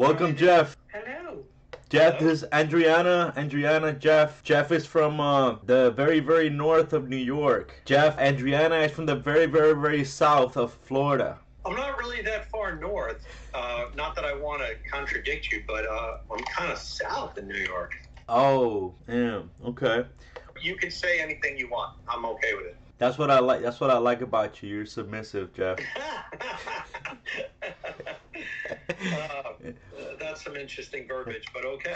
Welcome, Jeff. Hello. Jeff, this is Adriana, Jeff. Jeff is from the very, very north of New York. Jeff, Adriana is from the very, very, very south of Florida. I'm not really that far north. Not that I want to contradict you, but I'm kind of south in New York. Oh, yeah, okay. You can say anything you want. I'm okay with it. That's what I like. That's what I like about you. You're submissive, Jeff. That's some interesting verbiage, but okay.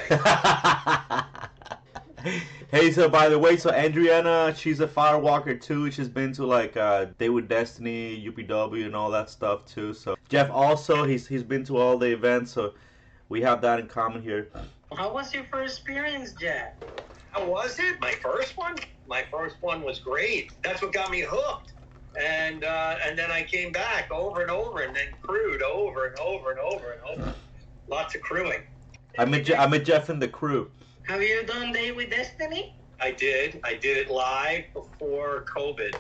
Hey, so by the way, so Adriana, she's a firewalker too. She's been to like Day with Destiny, UPW, and all that stuff too. So Jeff also, he's been to all the events, so we have that in common here. How was your first experience, Jack? How was it? My first one? My first one was great. That's what got me hooked. And then I came back over and over, and then crewed over and over and over and over. Lots of crewing. I met Jeff in the crew. Have you done Day with Destiny? I did. I did it live before COVID.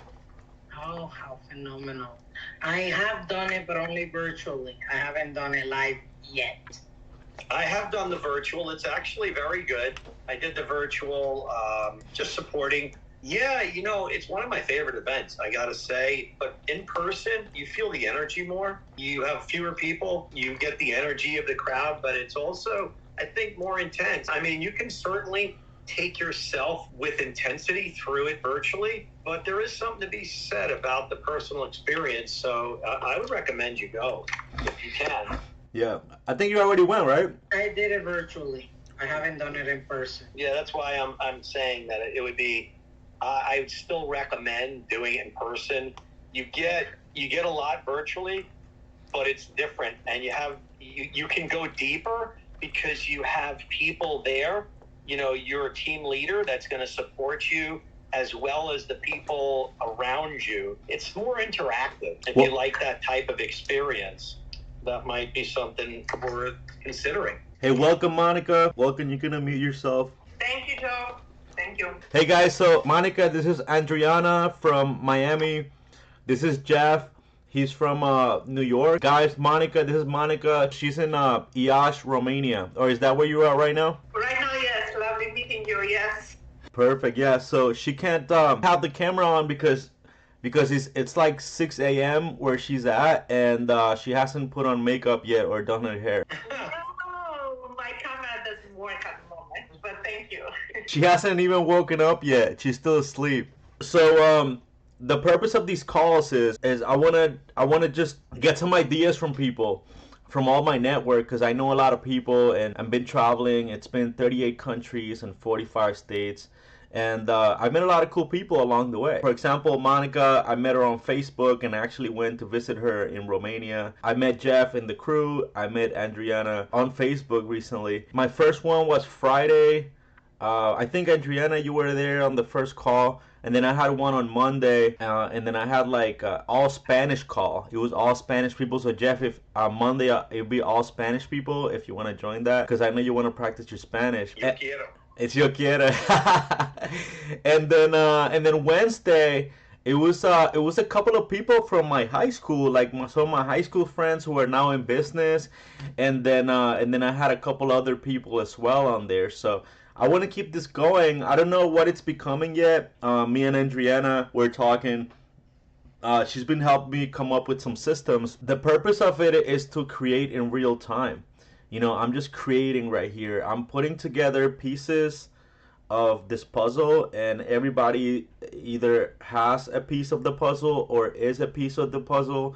Oh, how phenomenal. I have done it, but only virtually. I haven't done it live yet. I have done the virtual. It's actually very good. I did the virtual, just supporting. Yeah, it's one of my favorite events, I gotta say. But in person, you feel the energy more. You have fewer people. You get the energy of the crowd, but it's also, I think, more intense. I mean, you can certainly take yourself with intensity through it virtually, but there is something to be said about the personal experience. So I would recommend you go if you can. Yeah, I think you already went, right? I did it virtually. I haven't done it in person. Yeah, that's why I'm saying that it would be. I would still recommend doing it in person. You get a lot virtually, but it's different, and you can go deeper because you have people there. You're a team leader that's going to support you, as well as the people around you. It's more interactive. If you like that type of experience, that might be something worth considering. Hey, welcome, Monica. Welcome. You can unmute yourself. Thank you, Joe. Thank you. Hey, guys. So, Monica, this is Adriana from Miami. This is Jeff. He's from New York. Guys, Monica, this is Monica. She's in Iași, Romania. Or is that where you are right now? Right now, yes. Lovely meeting you. Yes. Perfect. Yeah. So she can't have the camera on because it's like 6 a.m. where she's at, and she hasn't put on makeup yet or done her hair. Oh, my camera doesn't work at the moment, but thank you. She hasn't even woken up yet. She's still asleep. So the purpose of these calls is I wanna just get some ideas from people, from all my network, because I know a lot of people and I've been traveling. It's been 38 countries and 45 states. And I met a lot of cool people along the way. For example, Monica, I met her on Facebook and actually went to visit her in Romania. I met Jeff in the crew. I met Adriana on Facebook recently. My first one was Friday. I think, Adriana, you were there on the first call. And then I had one on Monday. And then I had like all Spanish call. It was all Spanish people. So Jeff, if Monday it'll be all Spanish people if you want to join that. Because I know you want to practice your Spanish. Yo quiero. It's yo quiero. And then Wednesday it was a couple of people from my high school, like some of my high school friends who are now in business, and then I had a couple other people as well on there. So I want to keep this going. I don't know what it's becoming yet. Me and Adriana were talking. She's been helping me come up with some systems. The purpose of it is to create in real time. I'm just creating right here. I'm putting together pieces of this puzzle, and everybody either has a piece of the puzzle or is a piece of the puzzle,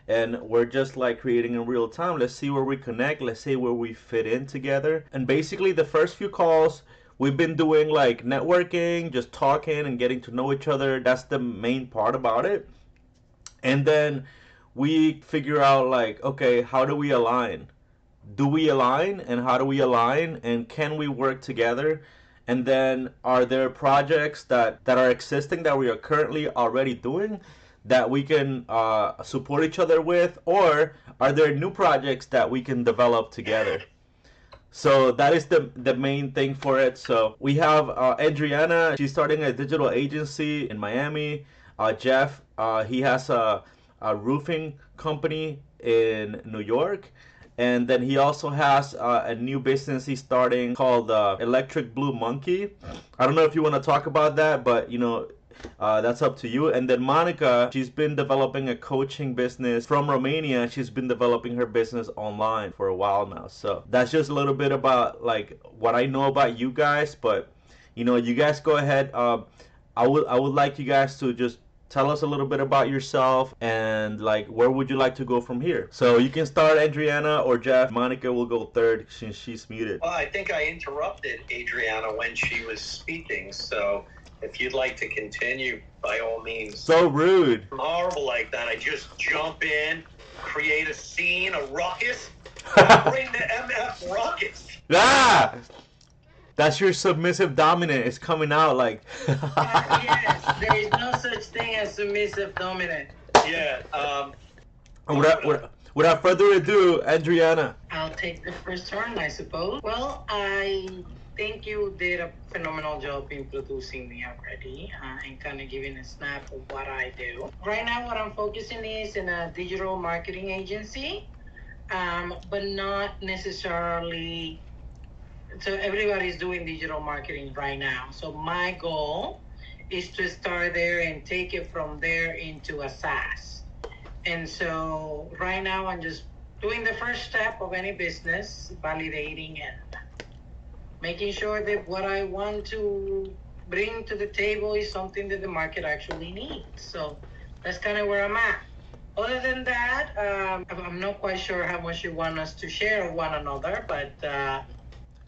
and we're just like creating in real time. Let's see where we connect. Let's see where we fit in together. And basically the first few calls we've been doing like networking, just talking and getting to know each other. That's the main part about it. And then we figure out like, okay, how do we align? Do we align, and how do we align, and can we work together? And then are there projects that are existing that we are currently already doing that we can support each other with, or are there new projects that we can develop together? So that is the main thing for it. So we have Adriana. She's starting a digital agency in Miami. Jeff, he has a roofing company in New York. And then he also has a new business he's starting called Electric Blue Monkey. I don't know if you want to talk about that, but that's up to you. And then Monica, she's been developing a coaching business from Romania. She's been developing her business online for a while now. So that's just a little bit about like what I know about you guys. But you guys go ahead. I would like you guys to just tell us a little bit about yourself and like where would you like to go from here. So you can start, Adriana or Jeff. Monica will go third since she's muted. Well, I think I interrupted Adriana when she was speaking, so if you'd like to continue, by all means. So rude. I'm horrible like that. I just jump in, create a scene, a ruckus, bring the MF ruckus. Ah! That's your submissive dominant. It's coming out like. Yes, there is no such thing as submissive dominant. Yeah. Without further ado, Adriana. I'll take the first turn, I suppose. Well, I think you did a phenomenal job introducing me already and kind of giving a snap of what I do. Right now, what I'm focusing is in a digital marketing agency, but not necessarily. So everybody's doing digital marketing right now. So my goal is to start there and take it from there into a SaaS. And so right now I'm just doing the first step of any business, validating and making sure that what I want to bring to the table is something that the market actually needs. So that's kind of where I'm at. Other than that, I'm not quite sure how much you want us to share of one another, but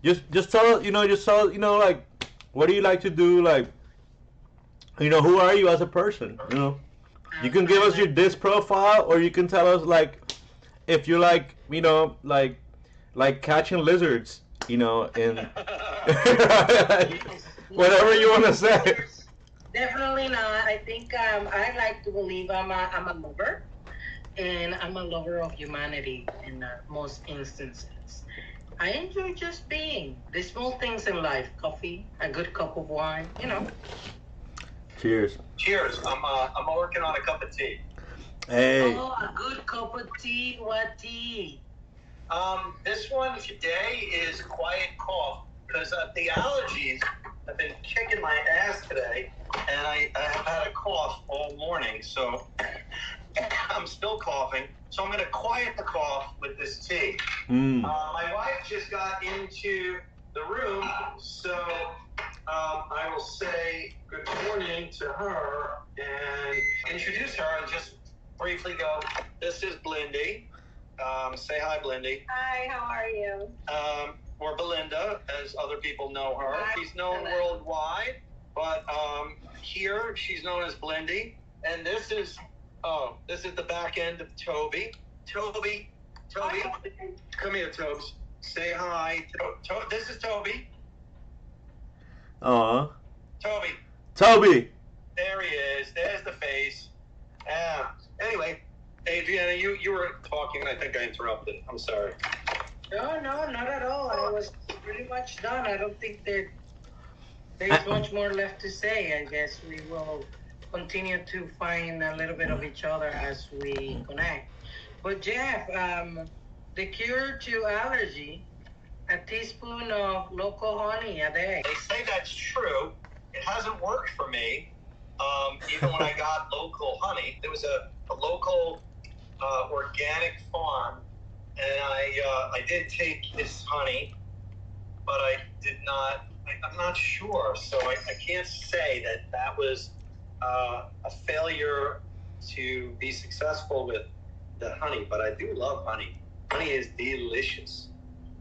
Just tell like what do you like to do, like who are you as a person, you can give us your disc profile or you can tell us like if you like like catching lizards in whatever you want to say. Definitely not. I think I like to believe I'm a lover, and I'm a lover of humanity in most instances. I enjoy just being the small things in life: coffee, a good cup of wine. Cheers. Cheers. I'm working on a cup of tea. Hey. Oh, a good cup of tea. What tea? This one today is quiet cough because the allergies have been kicking my ass today, and I have had a cough all morning, so I'm still coughing. So I'm going to quiet the cough with this tea. My wife just got into the room, so I will say good morning to her and introduce her and just briefly go, this is Blindy. Say hi, Blindy. Hi, how are you? Or Belinda, as other people know her. Hi. She's known worldwide, but here she's known as Blindy. And this is the back end of Toby. Toby, come here, Tobes. Say hi. This is Toby. Toby. There he is. There's the face. Anyway, Adriana, you were talking. I think I interrupted. I'm sorry. No, not at all. I was pretty much done. I don't think there's much more left to say. I guess we will continue to find a little bit of each other as we connect. But Jeff, the cure to allergy, a teaspoon of local honey a day. They say that's true. It hasn't worked for me. Even when I got local honey, there was a local organic farm, and I did take his honey, but I did not. I'm not sure, so I can't say that was a failure to be successful with the honey. But I do love honey. Honey is delicious.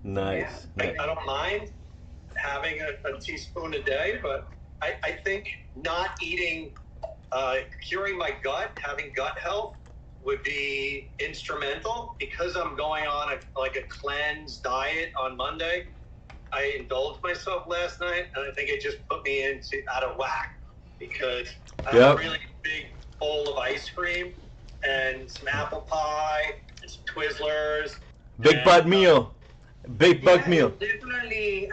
Nice. I don't mind having a teaspoon a day, but I think not eating, curing my gut, having gut health would be instrumental. Because I'm going on a cleanse diet on Monday. I indulged myself last night, and I think it just put me out of whack because I had a really big bowl of ice cream and some apple pie and some Twizzlers. Big butt meal. Big butt meal. You definitely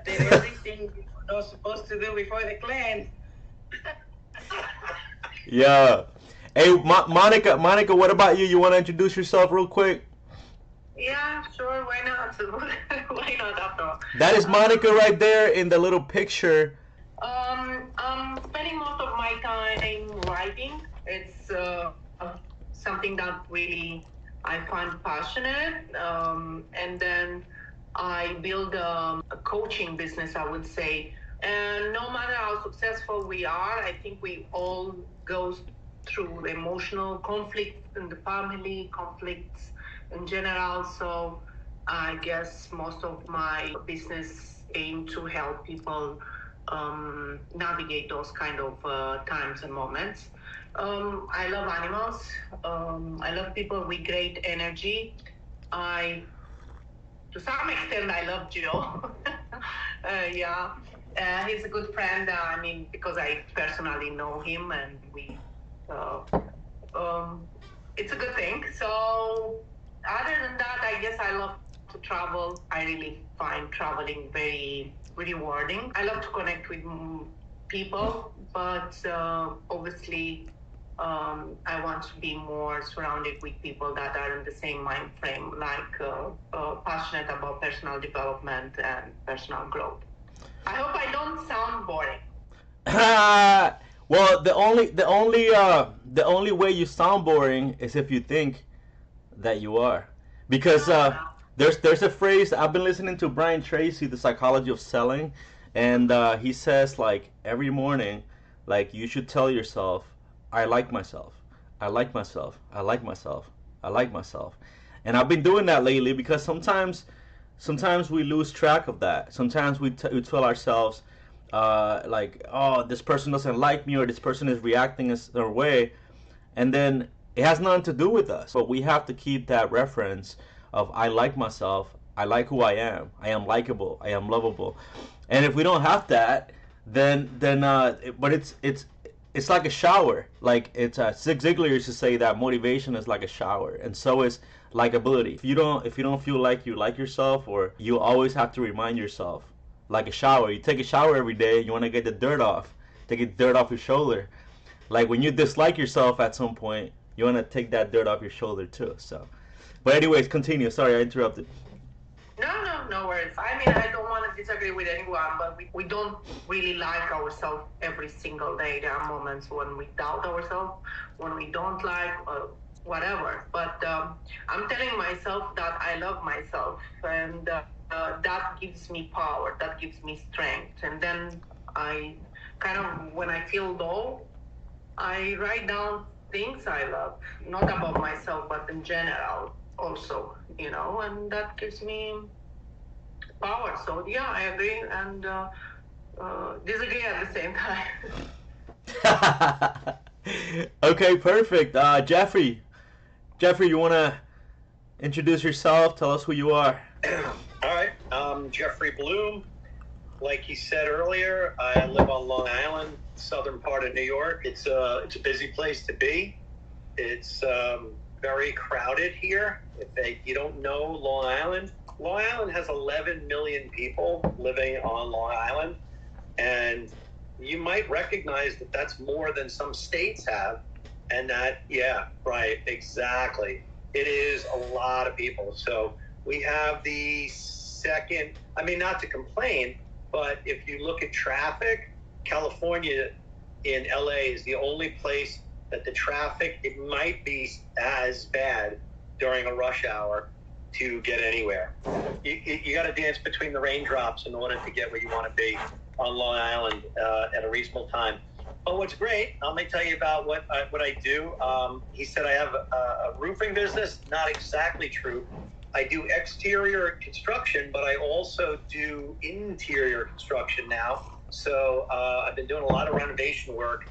did everything you were not supposed to do before the cleanse. Yeah. Hey, Monica, what about you? You want to introduce yourself real quick? Yeah, sure. Why not? Why not after all? That is Monica right there in the little picture. I'm spending most of my time writing. It's something that really I find passionate. And then I build a coaching business, I would say. And no matter how successful we are, I think we all go through emotional conflicts in the family, conflicts in general. So I guess most of my business aim to help people navigate those kind of times and moments. I love animals. I love people with great energy. I, to some extent, I love Joe. Yeah, he's a good friend. I mean, because I personally know him, and uh, um, it's a good thing. So, other than that, I guess I love to travel. I really find traveling very rewarding. I love to connect with people, but obviously, I want to be more surrounded with people that are in the same mind frame, like passionate about personal development and personal growth. I hope I don't sound boring. Well, the only way you sound boring is if you think that you are, because No, no. there's a phrase I've been listening to Brian Tracy, The Psychology of Selling, and he says like every morning, like you should tell yourself, I like myself, I like myself, I like myself, I like myself, and I've been doing that lately because sometimes we lose track of that. Sometimes we tell ourselves, like, oh, this person doesn't like me, or this person is reacting a certain way, and then it has nothing to do with us. But we have to keep that reference of I like myself, I like who I am likable, I am lovable. And if we don't have that, but it's like a shower. Like it's Zig Ziglar used to say that motivation is like a shower, and so is likability. If you don't feel like you like yourself, or you always have to remind yourself, like a shower. You take a shower every day. You want to get the dirt off. Take the dirt off your shoulder. Like when you dislike yourself at some point, you want to take that dirt off your shoulder too. So, but anyways, continue. Sorry, I interrupted. No, no, no worries. I mean, I don't want to disagree with anyone, but we don't really like ourselves every single day. There are moments when we doubt ourselves, when we don't like whatever. But I'm telling myself that I love myself, and that gives me power, that gives me strength. And then I kind of, when I feel low, I write down things I love, not about myself, but in general also, and that gives me power. So yeah, I agree and disagree at the same time. Okay, perfect. Jeffrey, you want to introduce yourself? Tell us who you are. All right, Jeffrey Bloom. Like he said earlier, I live on Long Island, southern part of New York. It's a busy place to be. It's very crowded here. You don't know Long Island has 11 million people living on Long Island, and you might recognize that that's more than some states have. And that, yeah, right, exactly. It is a lot of people. So we have the second, I mean, not to complain, but if you look at traffic, California in LA is the only place that the traffic, it might be as bad during a rush hour to get anywhere. You got to dance between the raindrops in order to get where you want to be on Long Island at a reasonable time. But what's great, let me tell you about what I do. He said I have a roofing business. Not exactly true. I do exterior construction, but I also do interior construction now. So I've been doing a lot of renovation work.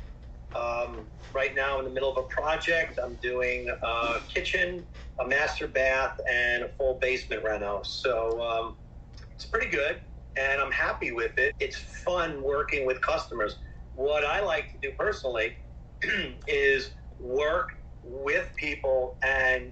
Right now, in the middle of a project, I'm doing a kitchen, a master bath, and a full basement reno. So it's pretty good, and I'm happy with it. It's fun working with customers. What I like to do personally is work with people and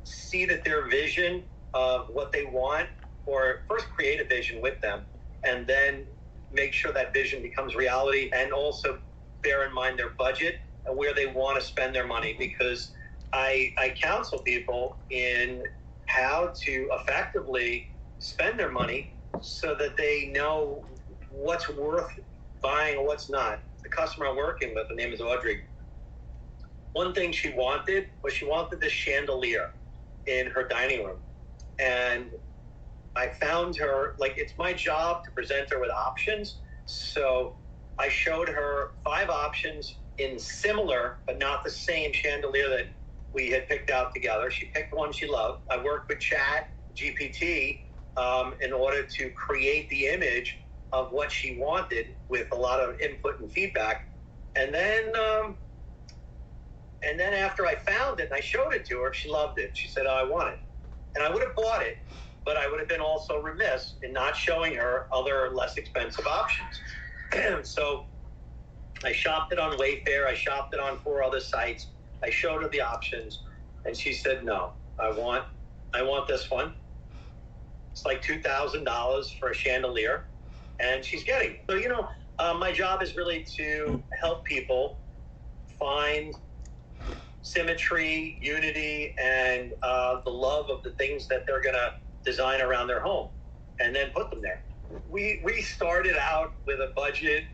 see that their vision of what they want, or first create a vision with them, and then make sure that vision becomes reality, and also bear in mind their budget and where they want to spend their money, because I counsel people in how to effectively spend their money so that they know what's worth buying and what's not. The customer I'm working with, her name is Audrey. One thing she wanted was she wanted this chandelier in her dining room. And I found her, like, it's my job to present her with options. So I showed her 5 options in similar, but not the same chandelier that we had picked out together. She picked one she loved. I worked with Chat GPT in order to create the image of what she wanted with a lot of input and feedback. And then after I found it and I showed it to her, she loved it. She said, "Oh, I want it." And I would have bought it, but I would have been also remiss in not showing her other less expensive options. So I shopped it on Wayfair. I shopped it on 4 other sites. I showed her the options, and she said, "No, I want this one. It's like $2,000 for a chandelier," and she's getting it. So, my job is really to help people find symmetry, unity, and the love of the things that they're going to design around their home and then put them there. We started out with a budget,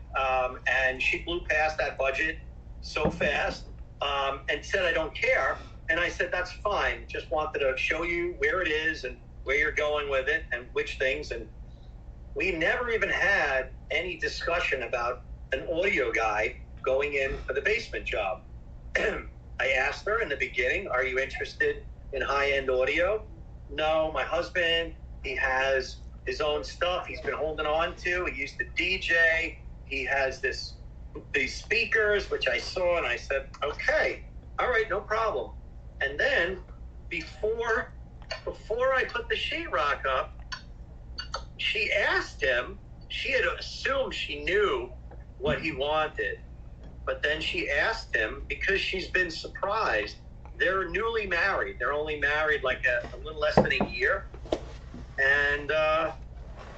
and she blew past that budget so fast and said, "I don't care." And I said, "That's fine. Just wanted to show you where it is and where you're going with it and which things." And we never even had any discussion about an audio guy going in for the basement job. I asked her in the beginning, "Are you interested in high-end audio?" "No, my husband, he has his own stuff he's been holding on to. He used to DJ. He has these speakers," which I saw, and I said, "Okay, all right, no problem." And then before I put the sheetrock up, she asked him, she had assumed she knew what he wanted, but then she asked him, because she's been surprised. They're newly married. They're only married like a little less than a year. And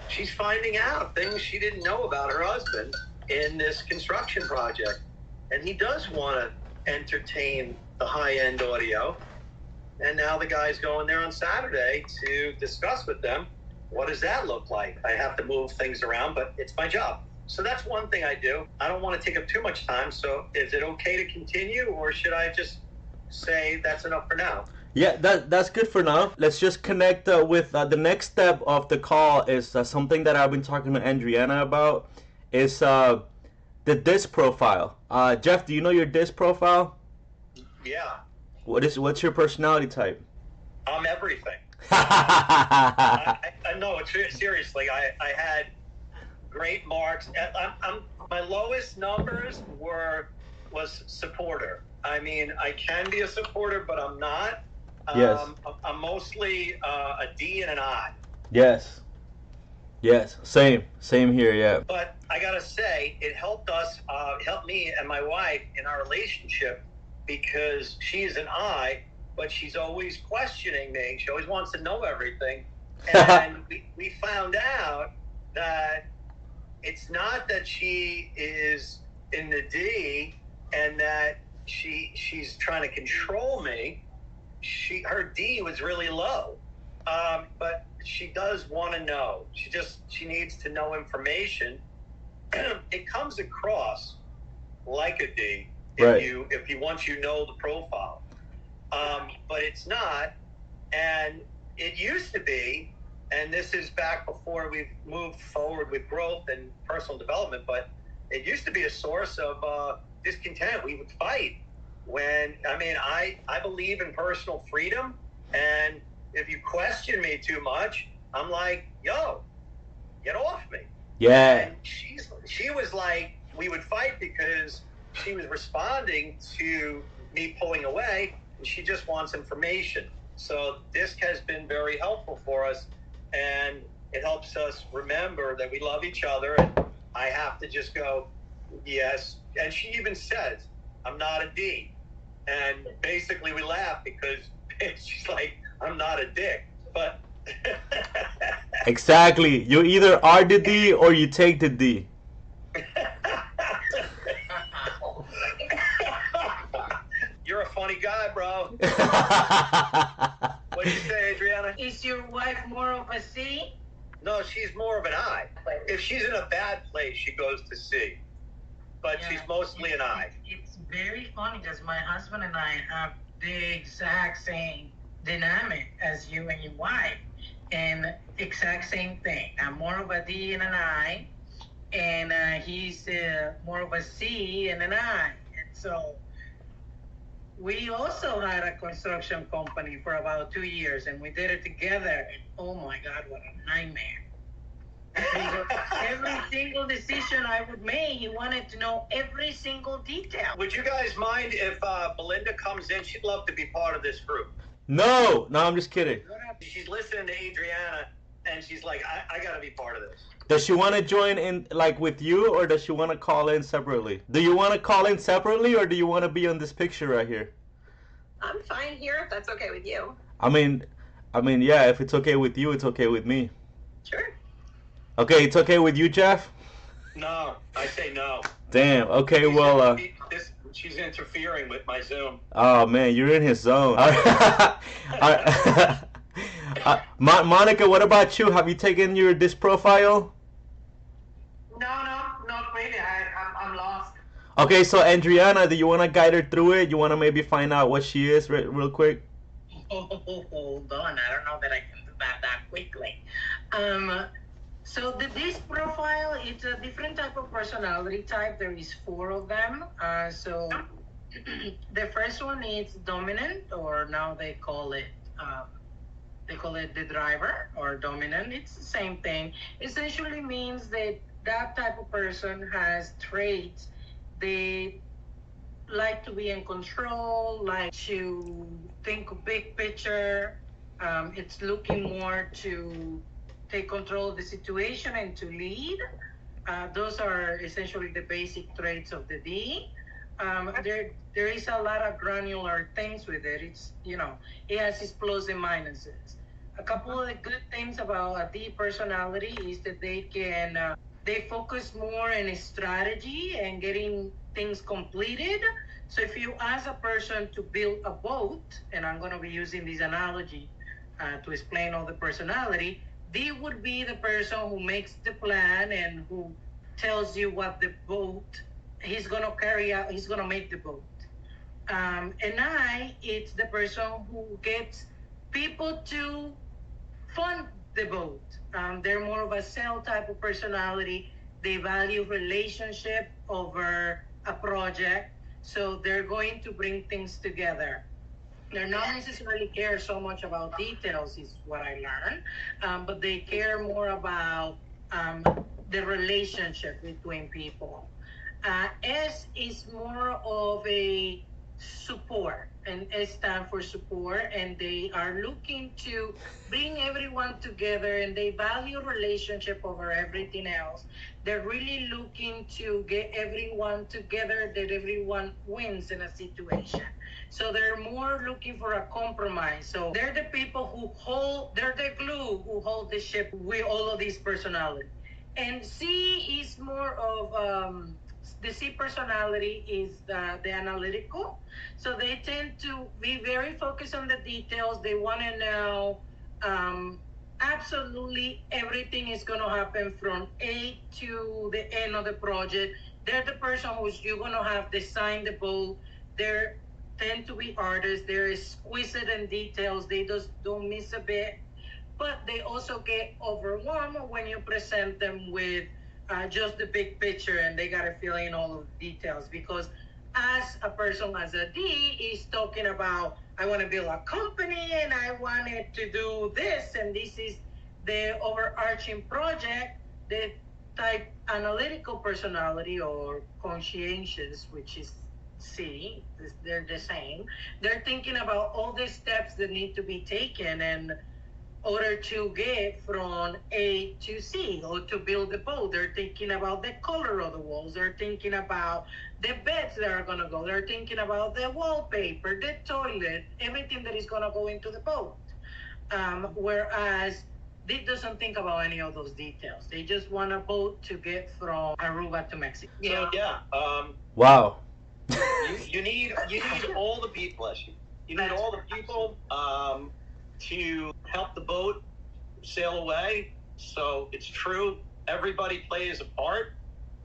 she's finding out things she didn't know about her husband in this construction project. And he does want to entertain the high-end audio. And now the guy's going there on Saturday to discuss with them, what does that look like? I have to move things around, but it's my job. So that's one thing I do. I don't want to take up too much time. So is it okay to continue, or should I just say that's enough for now? Yeah, that's good for now. Let's just connect with the next step of the call is something that I've been talking to Adriana about. Is the disc profile. Jeff, do you know your disc profile? Yeah. What's your personality type? I'm everything. I know, seriously. I had great marks. My lowest numbers was supporter. I mean, I can be a supporter, but I'm not. Yes. I'm mostly a D and an I. Yes. Same here. Yeah. But I gotta say, it helped me and my wife in our relationship, because she is an I, but she's always questioning me. She always wants to know everything. And we found out that it's not that she is in the D and that she's trying to control me. Her D was really low, but she does want to know. She needs to know information. It comes across like a D if you once you know the profile, but it's not. And it used to be, and this is back before we've moved forward with growth and personal development, but it used to be a source of discontent. We would fight. I believe in personal freedom, and if you question me too much, I'm like, "Yo, get off me." Yeah. And she was like, we would fight because she was responding to me pulling away, and she just wants information. So DISC has been very helpful for us, and it helps us remember that we love each other, and I have to just go, yes. And she even says, "I'm not a D." And basically we laugh because she's like, "I'm not a dick." But exactly. You either are the D or you take the D. You're a funny guy, bro. What did you say, Adriana? Is your wife more of a C? No, she's more of an I. If she's in a bad place, she goes to C. But she's mostly an I. It's very funny because my husband and I have the exact same dynamic as you and your wife. And exact same thing. I'm more of a D and an I. And he's more of a C and an I. And so we also had a construction company for about 2 years, and we did it together. And oh my God, what a nightmare. Every single decision I would make, he wanted to know every single detail. Would you guys mind if Belinda comes in? She'd love to be part of this group. No, I'm just kidding. She's listening to Adriana, and she's like, I got to be part of this. Does she want to join in like with you, or does she want to call in separately? Do you want to call in separately, or do you want to be on this picture right here? I'm fine here if that's okay with you. I mean, yeah. If it's okay with you, it's okay with me. Sure. Okay, it's okay with you, Jeff? No, I say no. Damn. Okay, well. She's interfering with my Zoom. Oh man, you're in his zone. Monica, what about you? Have you taken this profile? No, not really. I'm lost. Okay, so Adriana, do you want to guide her through it? You want to maybe find out what she is real quick? Hold on. I don't know that I can do that quickly. So this profile, it's a different type of personality type. There is 4 of them. So the first one is dominant, or now they call it the driver or dominant. It's the same thing. Essentially means that type of person has traits. They like to be in control, like to think big picture. It's looking more to take control of the situation and to lead. Those are essentially the basic traits of the D. There is a lot of granular things with it. It's, it has its plus and minuses. A couple of the good things about a D personality is that they focus more on strategy and getting things completed. So if you ask a person to build a boat, and I'm going to be using this analogy to explain all the personality, D would be the person who makes the plan and who tells you what the boat he's going to carry out, he's going to make the boat. And I, it's the person who gets people to fund the boat. They're more of a sell type of personality. They value relationship over a project. So they're going to bring things together. They're not necessarily care so much about details, is what I learned, but they care more about the relationship between people. S is more of a support, and S stands for support, and they are looking to bring everyone together, and they value relationship over everything else. They're really looking to get everyone together, that everyone wins in a situation. So they're more looking for a compromise. So they're the people they're the glue who hold the ship with all of these personalities. And C is more of, the C personality is the analytical. So they tend to be very focused on the details. They want to know absolutely everything is going to happen from A to the end of the project. They're the person who's you're going to have design the boat. They tend to be artists. They're exquisite in details. They just don't miss a bit. But they also get overwhelmed when you present them with just the big picture, and they got to fill in all of the details, because as a person as a D is talking about, I want to build a company and I wanted to do this, and this is the overarching project. The type analytical personality or conscientious, which is C, they're the same. They're thinking about all the steps that need to be taken in order to get from A to C, or to build the boat. They're thinking about the color of the walls. They're thinking about the beds that are going to go. They're thinking about the wallpaper, the toilet, everything that is going to go into the boat. Whereas they doesn't think about any of those details. They just want a boat to get from Aruba to Mexico. So Wow. you need all the people. Bless you. You need all the people. to help the boat sail away. So it's true. Everybody plays a part.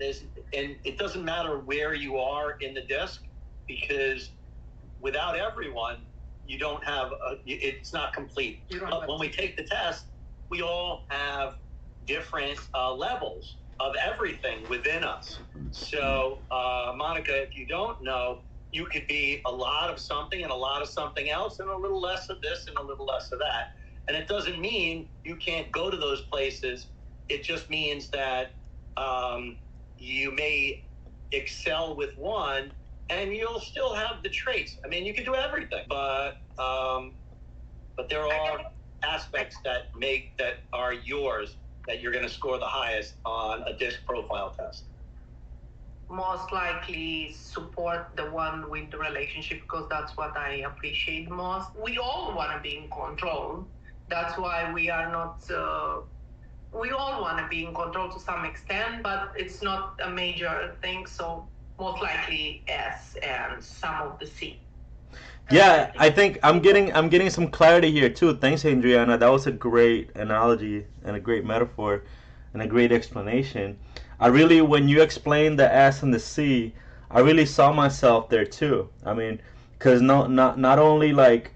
And it doesn't matter where you are in the disc, because without everyone, you don't have it's not complete. But when we take the test, we all have different levels of everything within us. So, Monica, if you don't know, you could be a lot of something and a lot of something else and a little less of this and a little less of that. And it doesn't mean you can't go to those places. It just means that you may excel with one and you'll still have the traits. I mean, you can do everything, but there are aspects that are yours that you're going to score the highest on a disc profile test. Most likely support the one with the relationship, because that's what I appreciate most. We all want to be in control. That's why we are not. We all want to be in control to some extent, but it's not a major thing. So most likely S and some of the C. Yeah, I think I'm getting some clarity here too. Thanks, Adriana. That was a great analogy and a great metaphor and a great explanation. I really, when you explained the S and the C, I really saw myself there too. I mean, because not only like,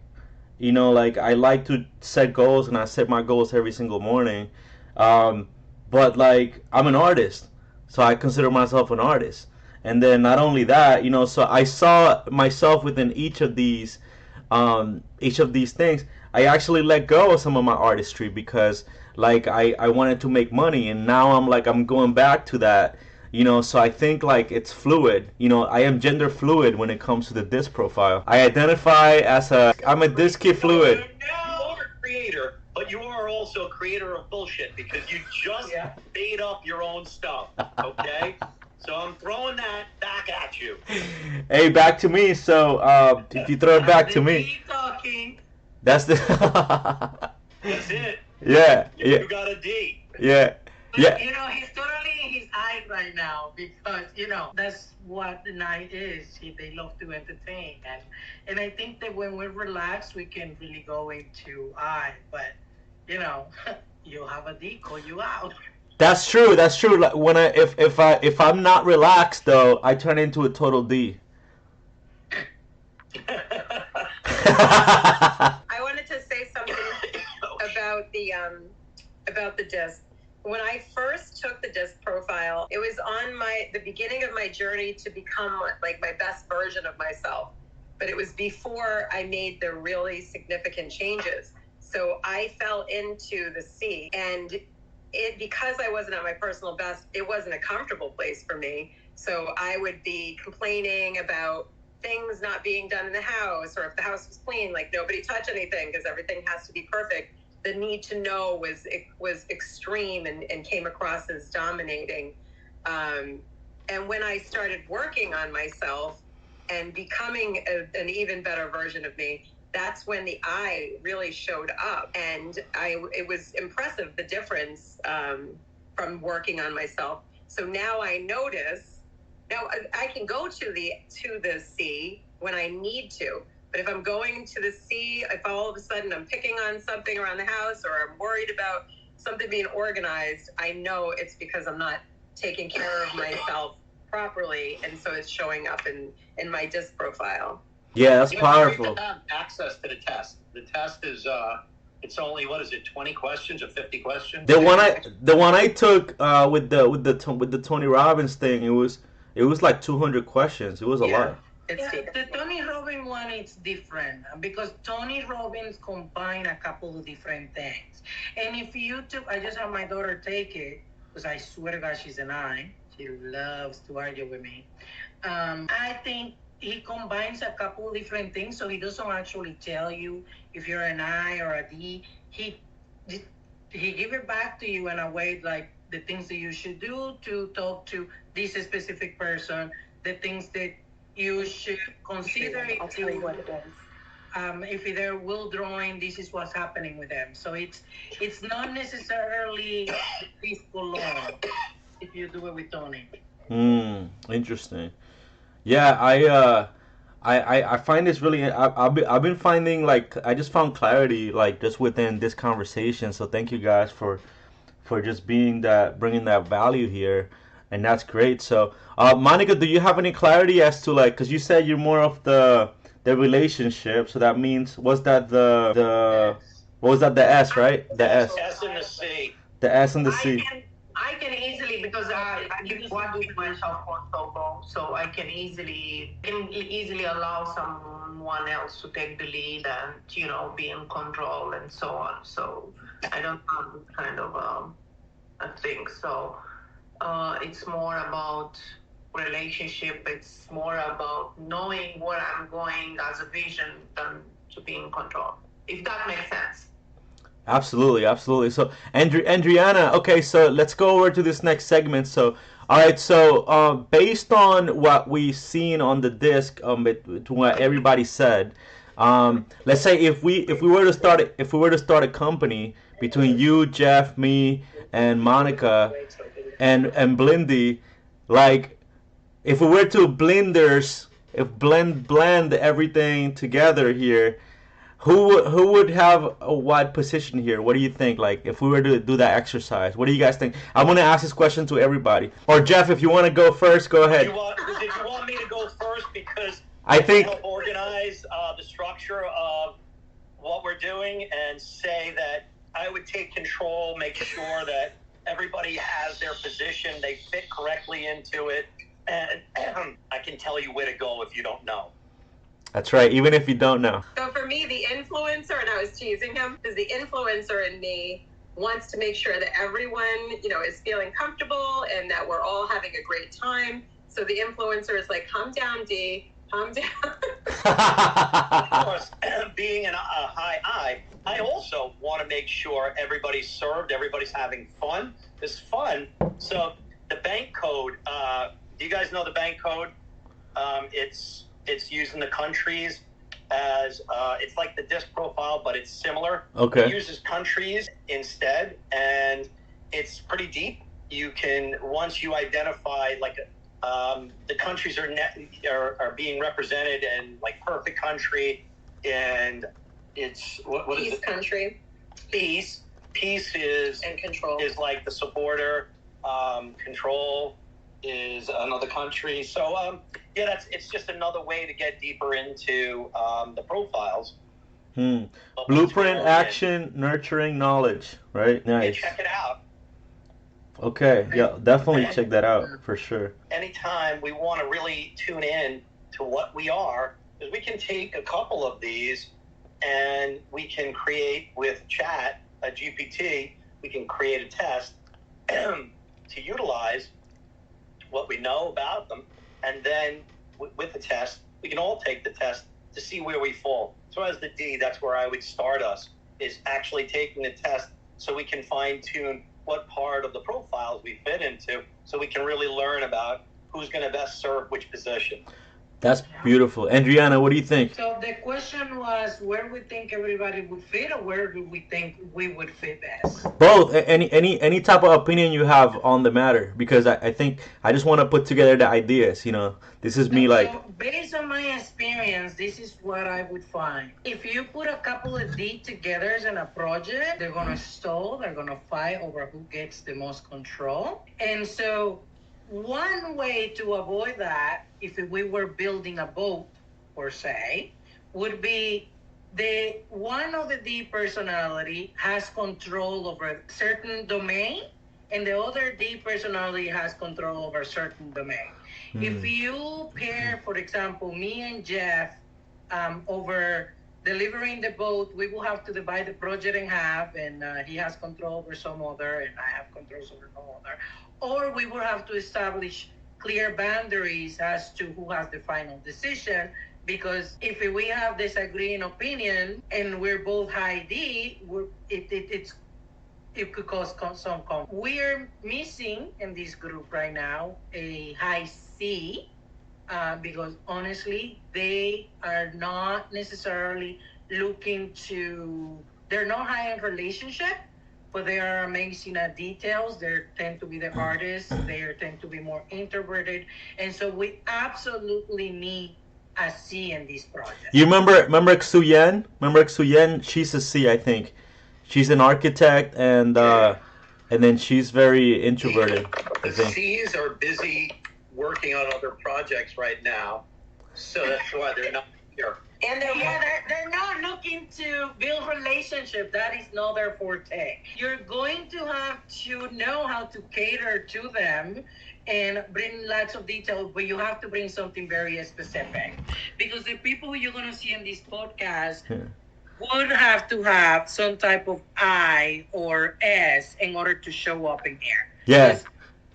like I like to set goals and I set my goals every single morning, um, but like I'm an artist, so I consider myself an artist. And then not only that, so I saw myself within each of these things. I actually let go of some of my artistry because like I wanted to make money, and now I'm going back to that. So I think like it's fluid. I am gender fluid when it comes to the disc profile. I identify as I'm a disky fluid. You are a creator, but you are also a creator of bullshit because you just made up your own stuff. Okay. So I'm throwing that back at you. Hey, back to me. So if you throw it back to me, Keep talking. that's the. That's it. Yeah. You got a D. Yeah. But, Yeah. he's totally in his eye right now because, that's what the night is. They love to entertain. And I think that when we're relaxed, we can really go into I. But, you'll have a D call you out. That's true. That's true. Like when if I'm not relaxed though, I turn into a total D. I wanted to say something about the disc. When I first took the disc profile, it was on the beginning of my journey to become like my best version of myself. But it was before I made the really significant changes. So I fell into the C, and because I wasn't at my personal best, it wasn't a comfortable place for me. So I would be complaining about things not being done in the house, or if the house was clean, like nobody touch anything because everything has to be perfect. The need to know was extreme and came across as dominating. And when I started working on myself and becoming an even better version of me, that's when the I really showed up. And it was impressive, the difference from working on myself. So now I notice, now I can go to the C when I need to. But if I'm going to the C, if all of a sudden I'm picking on something around the house, or I'm worried about something being organized, I know it's because I'm not taking care of myself properly. And so it's showing up in my disc profile. Yeah, that's powerful. You have access to the test. The test is it's only, what is it, 20 questions or 50 questions? The one I took with the Tony Robbins thing, it was like 200 questions. It was a lot. The Tony Robbins one is different because Tony Robbins combined a couple of different things. And if you took, I just had my daughter take it because I swear to God she's an I. She loves to argue with me. I think he combines a couple of different things, so he doesn't actually tell you if you're an I or a D. He give it back to you in a way like the things that you should do to talk to this specific person, the things that you should consider. I'll tell you what it is. If they're withdrawing, this is what's happening with them. So it's not necessarily physical law if you do it with Tony. Interesting. Yeah, I find this really I've been finding like I just found clarity like just within this conversation. So thank you guys for just being that bringing that value here, and that's great. So Monica, do you have any clarity as to like because you said you're more of the relationship, so that means was that the what was that the S right the S S and the C. the S and the I C. can I can easily because I use what do myself on Togo, so I can easily allow someone else to take the lead and be in control and so on. So I don't have this kind of a thing. So it's more about relationship. It's more about knowing where I'm going as a vision than to be in control. If that makes sense. Absolutely, absolutely. So, Andriana, okay, so let's go over to this next segment. So, all right, so based on what we've seen on the disc, to what everybody said, let's say if we were to start a company between you, Jeff, me, and Monica, and Blindy, like if we were to blend everything together here, who would have a what position here? What do you think? Like, if we were to do that exercise, what do you guys think? I'm gonna ask this question to everybody. Or Jeff, if you want to go first, go ahead. Did you want me to go first because I think help organize the structure of what we're doing and say that I would take control, make sure that everybody has their position, they fit correctly into it, and I can tell you where to go if you don't know. that's right. Even if you don't know. So for me, the influencer, and I was teasing him, because the influencer in me wants to make sure that everyone, is feeling comfortable and that we're all having a great time. So the influencer is like, calm down, D, calm down. Of course, being a high I also want to make sure everybody's served, everybody's having fun. It's fun. So the bank code, do you guys know the bank code? It's used in the countries as it's like the disc profile, but it's similar. Okay. It uses countries instead, and it's pretty deep. You can once you identify like the countries are being represented in like perfect country, and it's what is Peace it? country. Peace. Peace is And control. Is like the supporter. Control is another country. So yeah, it's just another way to get deeper into the profiles. Blueprint, action, nurturing, knowledge. Right. Yeah, Nice. check it out. Okay. Yeah, definitely check that out for sure. Anytime we want to really tune in to what we are, is we can take a couple of these and we can create with chat a GPT. We can create a test to utilize what we know about them, and then with the test, we can all take the test to see where we fall. So as the D, that's where I would start us, is actually taking the test so we can fine tune what part of the profiles we fit into, so we can really learn about who's going to best serve which position. That's beautiful. Andriana, what do you think? So the question was where we think everybody would fit, or where do we think we would fit best? Both. Any type of opinion you have on the matter, because I think I just want to put together the ideas. This is me like. So based on my experience, this is what I would find. If you put a couple of D together in a project, they're gonna stall. They're gonna fight over who gets the most control. And so one way to avoid that, if we were building a boat, per se, would be the one of the D personality has control over a certain domain, and the other D personality has control over a certain domain. If you pair, for example, me and Jeff over delivering the boat, we will have to divide the project in half, and he has control over some other, and I have controls over no other. Or we will have to establish clear boundaries as to who has the final decision, because if we have disagreeing opinion and we're both high D, it could cause some conflict. We're missing in this group right now a high C, because honestly, they are not necessarily they're not high in relationship, but they are amazing at details. They tend to be the artists. They tend to be more introverted. And so we absolutely need a C in this project. You remember Xuyen? Remember Xuyen? She's a C, I think. She's an architect, and then she's very introverted, I The think. C's are busy working on other projects right now, so that's why they're not here. And they're not looking to build relationship. That is not their forte. You're going to have to know how to cater to them and bring lots of detail, but you have to bring something very specific. Because the people you're going to see in this podcast Yeah. would have to have some type of I or S in order to show up in here. Yeah. Because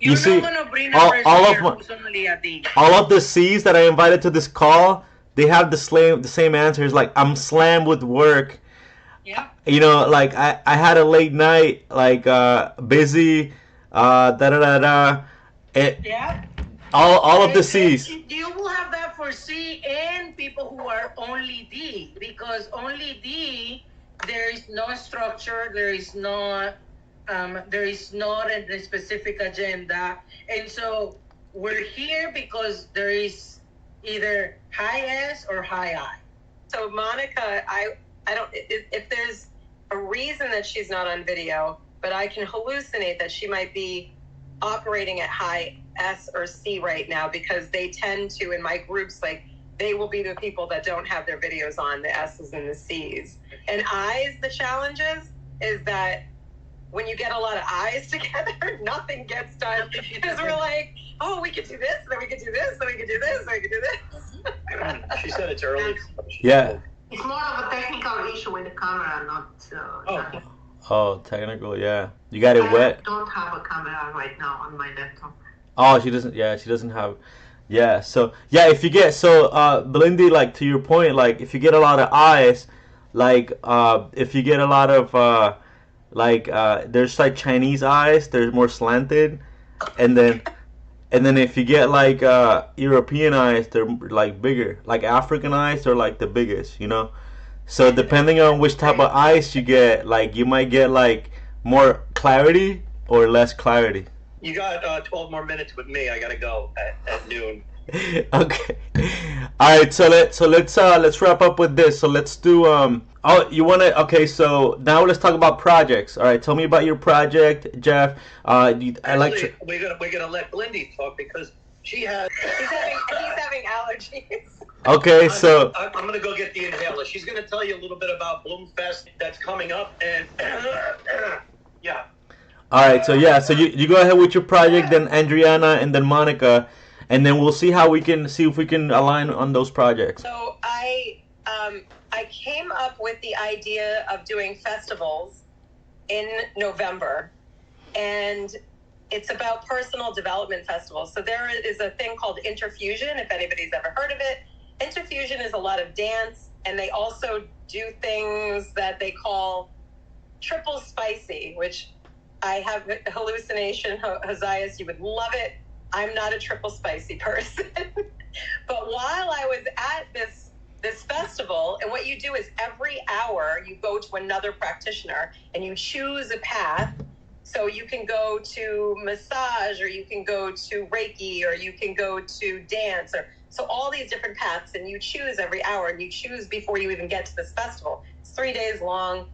you're You see, not going to bring a all- person all of here my- who's only a D. All of the C's that I invited to this call, they have the same answers. Like, I'm slammed with work. Yeah. You know, like I had a late night, like busy, da da da da. Yeah. All of the And C's. you will have that for C and people who are only D, because only D, there is no structure, there is not a specific agenda, and so we're here because there is either high S or high I. So Monica, I don't, if there's a reason that she's not on video, but I can hallucinate that she might be operating at high S or C right now, because they tend to, in my groups, like, they will be the people that don't have their videos on, the S's and the C's. And I's, the challenges is that when you get a lot of I's together, nothing gets done, because we're like, oh, we could do this, then we could do this, then we could do this, then we could do this. She said it's early. Yeah. It's more of a technical issue with the camera, not. Oh. Oh, technical. Yeah. You got it I wet. don't have a camera right now on my laptop. Oh, she doesn't. Yeah, she doesn't have. Yeah. So yeah, if you get Belindy, like to your point, like if you get a lot of eyes, like if you get a lot of there's like Chinese eyes, they're more slanted, and then if you get like European eyes, they're like bigger. Like African eyes, they're like the biggest, you know. So depending on which type of eyes you get, like you might get like more clarity or less clarity. You got 12 more minutes with me. I gotta go at noon. Okay. All right. So let's wrap up with this. So let's do you want to? Okay. So now let's talk about projects. All right. Tell me about your project, Jeff. I like. Actually, we're gonna let Blindy talk because she has. He's having allergies. Okay. So I'm gonna go get the inhaler. She's gonna tell you a little bit about Bloomfest that's coming up, and yeah. all right. So yeah. So you go ahead with your project, then Adriana, and then Monica, and then we'll see if we can align on those projects. So I came up with the idea of doing festivals in November, and it's about personal development festivals. So there is a thing called Interfusion, if anybody's ever heard of it. Interfusion is a lot of dance, and they also do things that they call triple spicy, which I have a hallucination. Josias, you would love it. I'm not a triple spicy person. But while I was at this festival, and what you do is every hour you go to another practitioner and you choose a path. So you can go to massage, or you can go to Reiki, or you can go to dance, or so all these different paths, and you choose every hour, and you choose before you even get to this festival. It's 3 days long.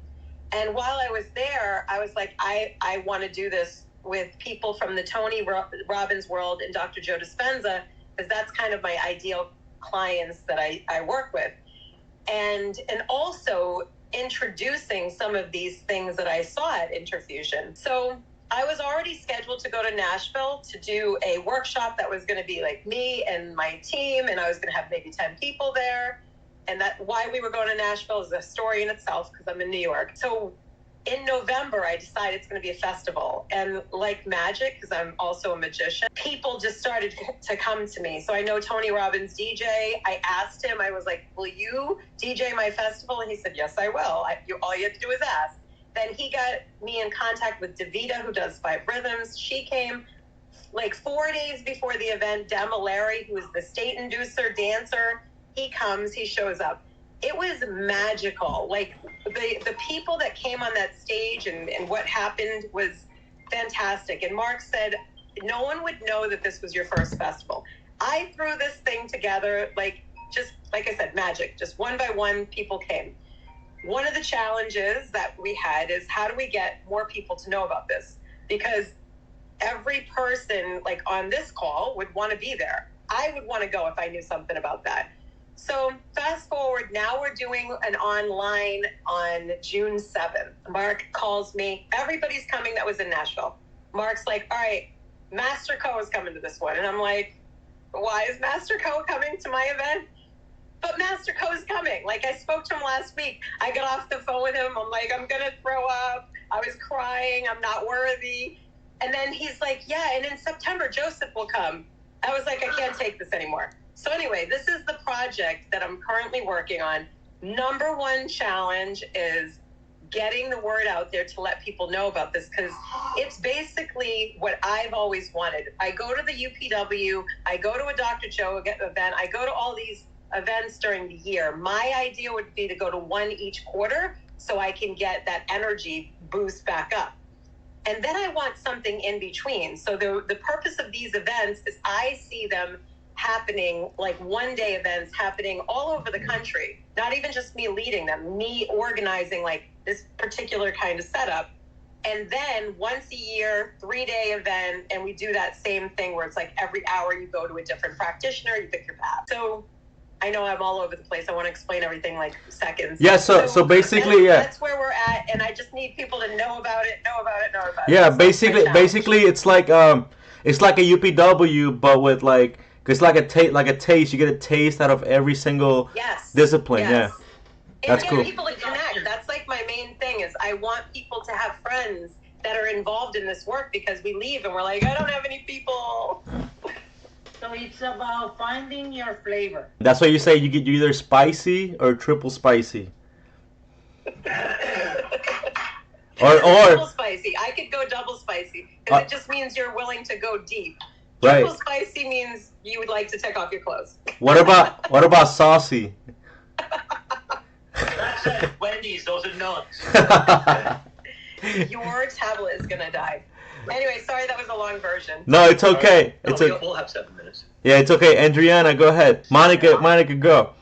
And while I was there, I was like, I want to do this with people from the Tony Robbins world and Dr. Joe Dispenza, because that's kind of my ideal clients that I work with. And also introducing some of these things that I saw at Interfusion. So I was already scheduled to go to Nashville to do a workshop that was going to be like me and my team, and I was going to have maybe 10 people there. And that why we were going to Nashville is a story in itself, because I'm in New York. So in November, I decided it's going to be a festival. And like magic, because I'm also a magician, people just started to come to me. So I know Tony Robbins DJ. I asked him, I was like, will you DJ my festival? And he said, yes, I will. All you have to do is ask. Then he got me in contact with Davida, who does 5 Rhythms. She came like 4 days before the event. Dama Larry, who is the state inducer dancer, he comes, he shows up. It was magical. Like the people that came on that stage and what happened was fantastic. And Mark said, no one would know that this was your first festival. I threw this thing together like just like I said, magic. Just one by one, people came. One of the challenges that we had is how do we get more people to know about this? Because every person like on this call would want to be there. I would want to go if I knew something about that. So fast forward, now we're doing an online on June 7th. Mark calls me. Everybody's coming that was in Nashville. Mark's like, all right, Master Co is coming to this one. And I'm like, why is Master Co coming to my event? But Master Co is coming. Like, I spoke to him last week. I got off the phone with him. I'm like, I'm going to throw up. I was crying. I'm not worthy. And then he's like, yeah, and in September, Joseph will come. I was like, I can't take this anymore. So anyway, this is the project that I'm currently working on. Number one challenge is getting the word out there to let people know about this, because it's basically what I've always wanted. I go to the UPW, I go to a Dr. Joe event, I go to all these events during the year. My idea would be to go to one each quarter so I can get that energy boost back up. And then I want something in between. So the purpose of these events is I see them happening, like one-day events happening all over the country. Not even just me leading them, me organizing like this particular kind of setup. And then once a year, 3-day event, and we do that same thing where it's like every hour you go to a different practitioner, you pick your path. So I know I'm all over the place. I want to explain everything like seconds. Yeah, so basically, that's where we're at, and I just need people to know about it. Yeah, basically, it's like a UPW, but with like, it's like a taste. You get a taste out of every single discipline. Yes. Yeah, that's and cool. People to connect. That's like my main thing is I want people to have friends that are involved in this work, because we leave and we're like, I don't have any people. So it's about finding your flavor. That's why you say you get either spicy or triple spicy. or double spicy. I could go double spicy because it just means you're willing to go deep. Right. Triple spicy means you would like to take off your clothes. What about saucy? That's at Wendy's. Those are nuts. Your tablet is gonna die. Anyway, sorry that was a long version. No, it's okay. No, It's okay. We'll have 7 minutes. Yeah, it's okay. Adriana, go ahead. Monica, go.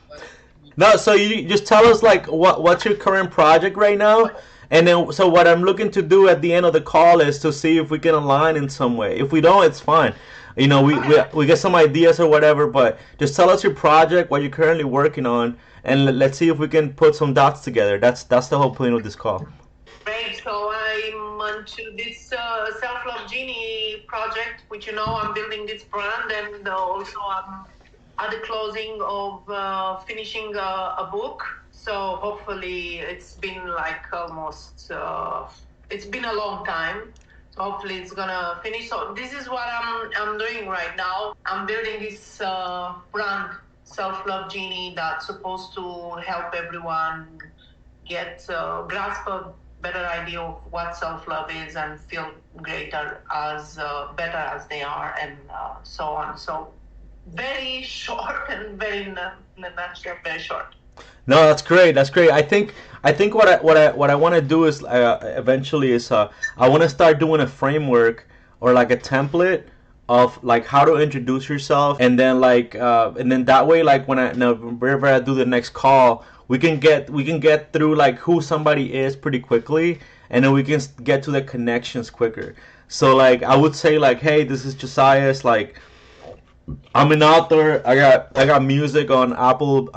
No, so you just tell us like what's your current project right now, and then so what I'm looking to do at the end of the call is to see if we can align in some way. If we don't, it's fine. You know, we get some ideas or whatever, but just tell us your project, what you're currently working on, and let's see if we can put some dots together. That's the whole point of this call. Great. So I'm onto this Self-Love Genie project, which I'm building this brand, and also I'm at the closing of finishing a book. So hopefully it's been like almost, it's been a long time. So hopefully it's gonna finish. So this is what I'm doing right now. I'm building this brand, Self-Love Genie, that's supposed to help everyone get grasp a better idea of what self-love is and feel greater as better as they are, and so on. So very short and very in a nutshell, very short. No, that's great. That's great. I think what I want to do is eventually is I want to start doing a framework or like a template of like how to introduce yourself, and then and then that way like whenever I do the next call, we can get through like who somebody is pretty quickly, and then we can get to the connections quicker. So like I would say like, hey, this is Josiah's, like I'm an author. I got music on Apple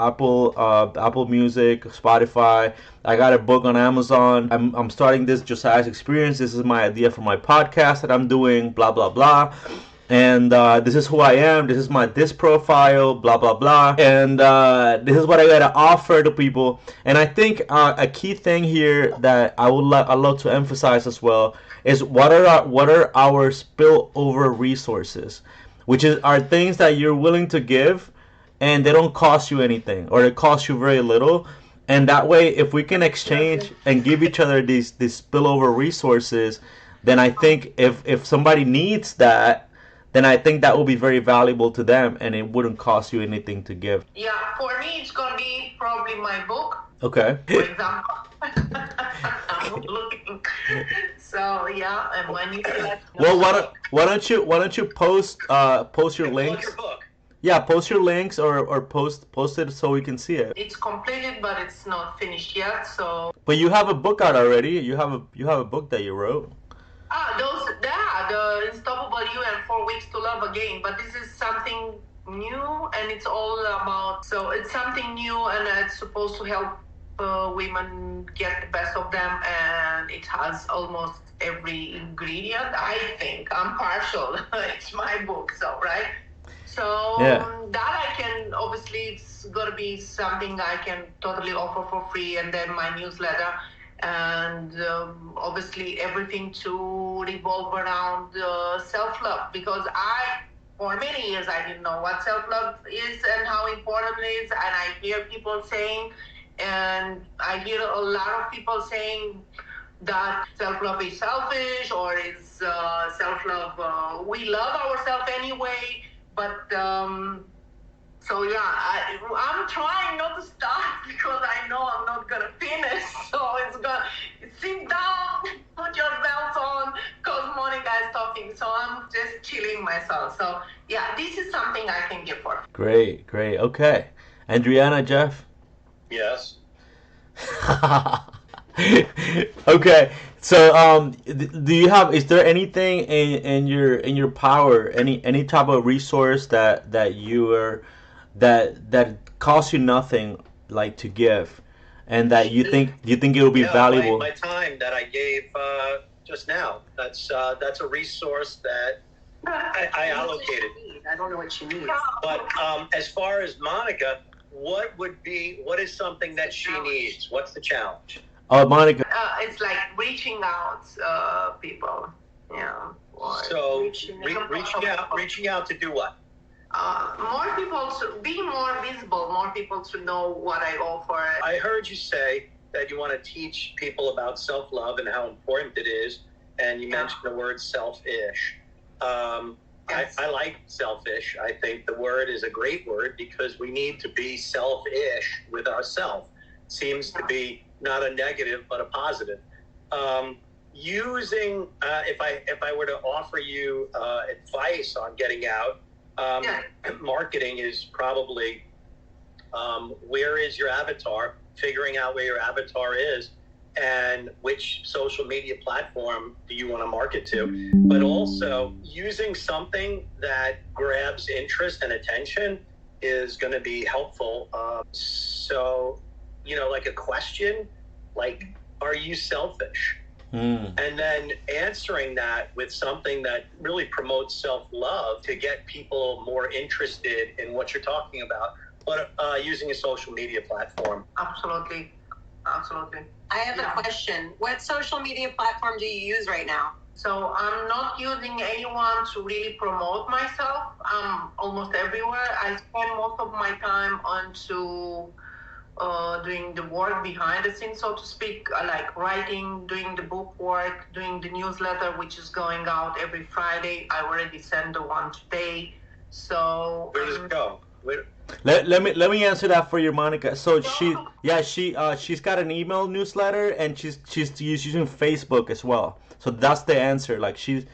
Music, Spotify. I got a book on Amazon. I'm starting this Josiah's Experience. This is my idea for my podcast that I'm doing. Blah blah blah. And this is who I am. This is my profile. Blah blah blah. And this is what I gotta offer to people. And I think a key thing here that I love to emphasize as well is what are our spillover resources, which are things that you're willing to give and they don't cost you anything, or it costs you very little. And that way, if we can exchange and give each other these spillover resources, then I think if somebody needs that, then I think that will be very valuable to them, and it wouldn't cost you anything to give. Yeah, for me, it's going to be probably my book. Okay. For example. I'm looking. So yeah, and when you well, why don't you post your links? Plug your book. Yeah, post your links or post it so we can see it. It's completed, but it's not finished yet. So But you have a book out already. You have a book that you wrote. the Unstoppable You and 4 Weeks to Love Again. But this is something new, and it's all about. So it's something new, and it's supposed to help women get the best of them, and it has almost every ingredient. I think I'm partial. It's my book, so right. So Yeah. that I can obviously it's gonna be something I can totally offer for free, and then my newsletter, and obviously everything to revolve around self love, because for many years I didn't know what self love is and how important it is, and I hear people saying, and I hear a lot of people saying that self-love is selfish, or is self-love we love ourselves anyway, but so yeah, I'm trying not to start because I know I'm not gonna finish. So it's gonna sit down, put your belts on, because Monica is talking. So I'm just chilling myself. So yeah, this is something I can give for. Great, great. Okay. Adriana, Jeff. Yes. Okay. So, do you have? Is there anything in your power, any type of resource that you are that costs you nothing, like to give, and that you think it will be Yeah, valuable? my time that I gave just now. That's a resource that I allocated. I don't know what she needs. But as far as Monica, what is something that she needs? What's the challenge? Oh, Monica. It's like reaching out people, or So reaching reaching out to do what? more people to be more visible, more people to know what I offer. I heard you say that you want to teach people about self-love and how important it is, and you mentioned the word selfish. Yes. I like selfish. I think the word is a great word because we need to be selfish with ourselves. Seems to be not a negative but a positive. Using if I were to offer you advice on getting out, marketing is probably where is your avatar, figuring out where your avatar is, and which social media platform do you want to market to, but also using something that grabs interest and attention is going to be helpful. So, like a question, like, are you selfish? And then answering that with something that really promotes self-love to get people more interested in what you're talking about, but using a social media platform. Absolutely. I have a question. What social media platform do you use right now? So I'm not using anyone to really promote myself. I'm almost everywhere. I spend most of my time onto doing the work behind the scenes, so to speak, like writing, doing the book work, doing the newsletter, which is going out every Friday. I already sent the one today. So Where does it go? Let me answer that for you, Monica. So she's got an email newsletter, and she's using Facebook as well. So that's the answer. Like she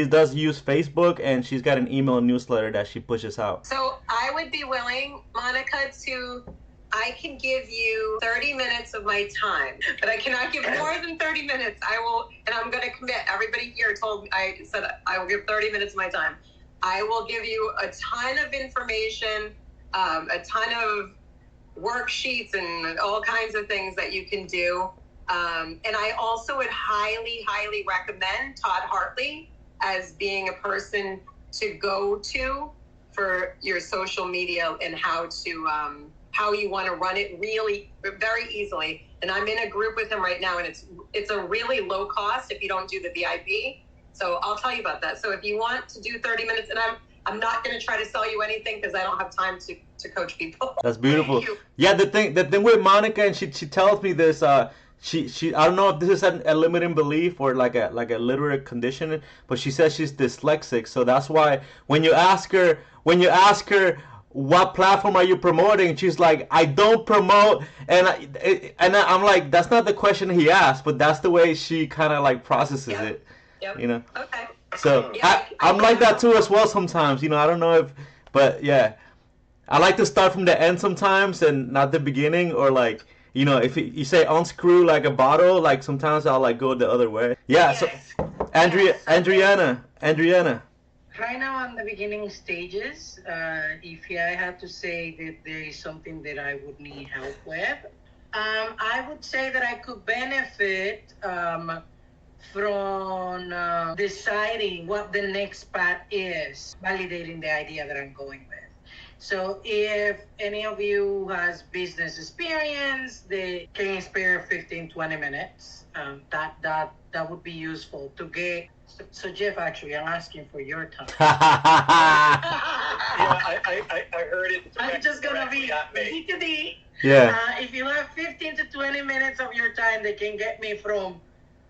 does use Facebook, and she's got an email newsletter that she pushes out. So I would be willing, Monica, I can give you 30 minutes of my time, but I cannot give more than 30 minutes. I will, and I'm going to commit. Everybody here told me, I said I will give 30 minutes of my time. I will give you a ton of information, a ton of worksheets and all kinds of things that you can do. And I also would highly, highly recommend Todd Hartley as being a person to go to for your social media and how you want to run it really very easily. And I'm in a group with him right now, and it's a really low cost if you don't do the VIP. So I'll tell you about that. So if you want to do 30 minutes, and I'm not going to try to sell you anything because I don't have time to coach people. That's beautiful. Yeah, the thing with Monica, and she tells me this. She I don't know if this is a limiting belief or like a literate condition, but she says she's dyslexic. So that's why when you ask her what platform are you promoting, she's like, I don't promote, and I'm like, that's not the question he asked, but that's the way she kind of like processes it. Yep. So I'm like that too as well sometimes. I don't know if, but yeah. I like to start from the end sometimes and not the beginning, or like if you say unscrew like a bottle, like sometimes I'll like go the other way. Yeah. So Yes. Yeah. So Adriana. right now on the beginning stages, if I had to say that there is something that I would need help with, I would say that I could benefit from deciding what the next path is, validating the idea that I'm going with. So if any of you has business experience, they can spare 15, 20 minutes. That would be useful to get. So Jeff, actually, I'm asking for your time. Yeah, I heard it. I'm just gonna be directly at me. Yeah. if you have 15 to 20 minutes of your time, they can get me from.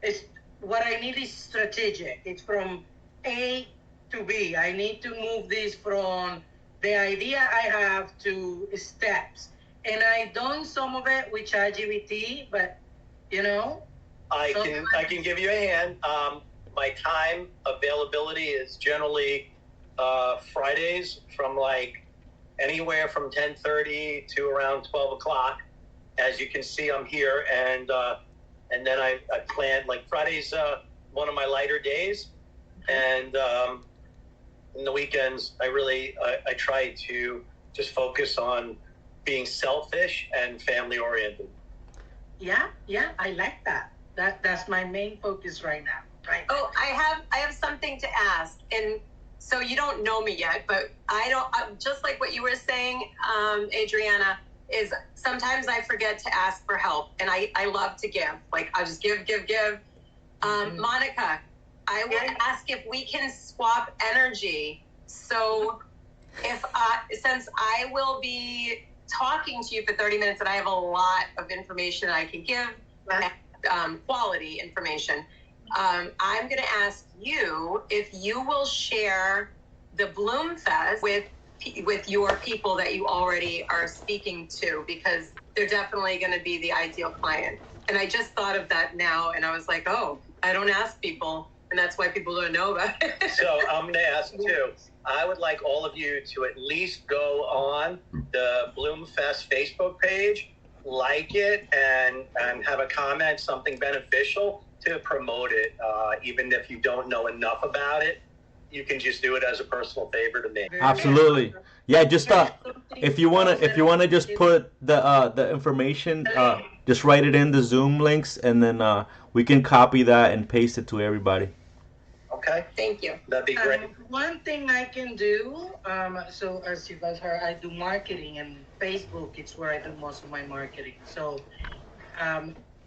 It's what I need is strategic. It's from A to B. I need to move this from the idea I have to steps, and I done some of it with ChatGPT, but you know, I can give you a hand. My time availability is generally Fridays from like anywhere from 10:30 to around 12 o'clock. As you can see, I'm here, and then I plan like Fridays, one of my lighter days, and in the weekends I try to just focus on being selfish and family oriented. yeah, I like that. That's my main focus right now. Right. Oh, I have something to ask, and so you don't know me yet, but just like what you were saying, Adriana, is sometimes I forget to ask for help, and I love to give. Like I just give. Monica, I would ask if we can swap energy. So since I will be talking to you for 30 minutes, and I have a lot of information I can give, quality information. I'm going to ask you if you will share the Bloom Fest with your people that you already are speaking to, because they're definitely going to be the ideal client. And I just thought of that now, and I was like, oh, I don't ask people, and that's why people don't know about it. So I'm going to ask too. I would like all of you to at least go on the Bloomfest Facebook page, like it, and have a comment, something beneficial to promote it. Even if you don't know enough about it, you can just do it as a personal favor to me. Absolutely. Yeah, just if you wanna just put the information, just write it in the Zoom links, and then we can copy that and paste it to everybody. Okay, Thank you. that'd be great. One thing I can do, so as you guys heard, I do marketing, and Facebook, it's where I do most of my marketing. So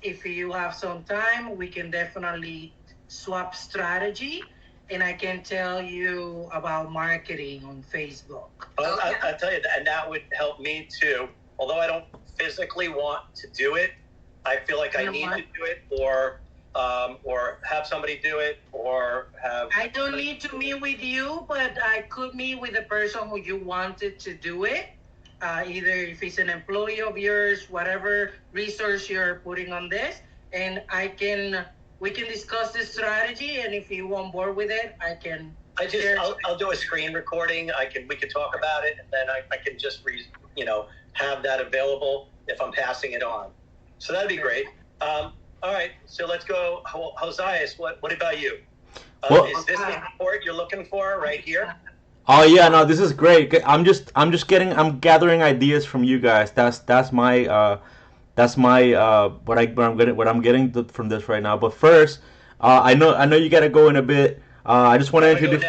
if you have some time, we can definitely swap strategy, and I can tell you about marketing on Facebook. Well, I tell you, and that would help me too. Although I don't physically want to do it, I feel like I need to do it, or have somebody do it, or have. I don't need to meet with you, but I could meet with the person who you wanted to do it. Either if it's an employee of yours, whatever resource you're putting on this, and we can discuss the strategy, and if you on board with it, I'll do a screen recording. We can talk about it, and then I can just have that available if I'm passing it on. So that'd be great. All right, so let's go. Josias, what about you? Is this the support you're looking for right here? Oh yeah, no, this is great. I'm gathering ideas from you guys. That's my what I'm getting from this right now. But first, I know you gotta go in a bit. I just want to introduce.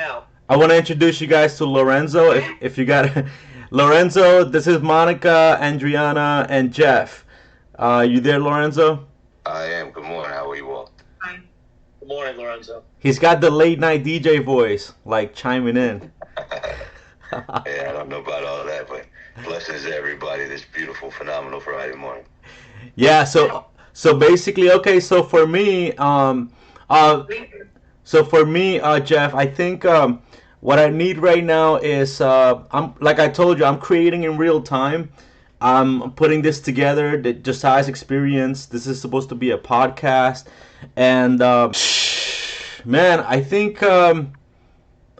I want to introduce you guys to Lorenzo. If you got Lorenzo, this is Monica, Adriana, and Jeff. You there, Lorenzo? I am. Good morning. How are you all? Good morning, Lorenzo. He's got the late night DJ voice, like chiming in. Yeah, I don't know about all that, but blessings to everybody this beautiful, phenomenal Friday morning. Yeah, so basically, okay, so for me, Jeff, I think what I need right now is I'm like I told you, I'm creating in real time. I'm putting this together, the Josiah's experience. This is supposed to be a podcast, and man, I think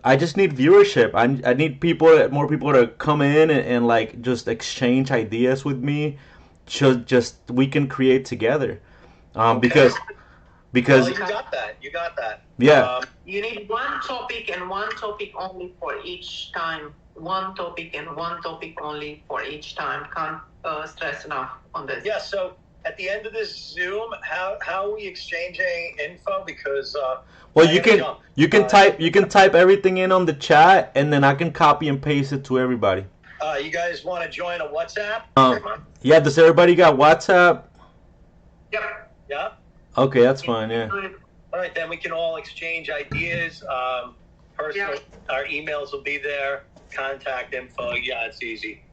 I just need viewership. I need more people to come in and like just exchange ideas with me. Just we can create together. Okay. Because Well, you got that. You got that. yeah. You need one topic and one topic only for each time. One topic and one topic only for each time. Can't stress enough on this. Yeah. So at the end of this Zoom, how are we exchanging info? Because Well, I you gotta can jump. you can type everything in on the chat, and then I can copy and paste it to everybody. You guys want to join a WhatsApp? Yeah. Does everybody got WhatsApp? Yep. Yeah. Okay, that's fine. Yeah. All right, then we can all exchange ideas. Personal, our emails will be there. Contact info. Yeah, it's easy.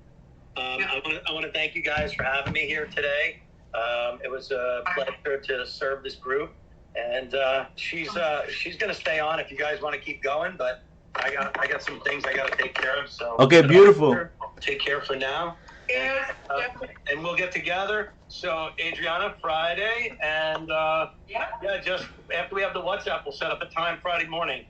I want to thank you guys for having me here today. It was a pleasure to serve this group, and she's going to stay on if you guys want to keep going. But I got some things I got to take care of. So Okay, beautiful. Take care for now. And we'll get together. So Adriana, Friday, and just after we have the WhatsApp, we'll set up a time Friday morning.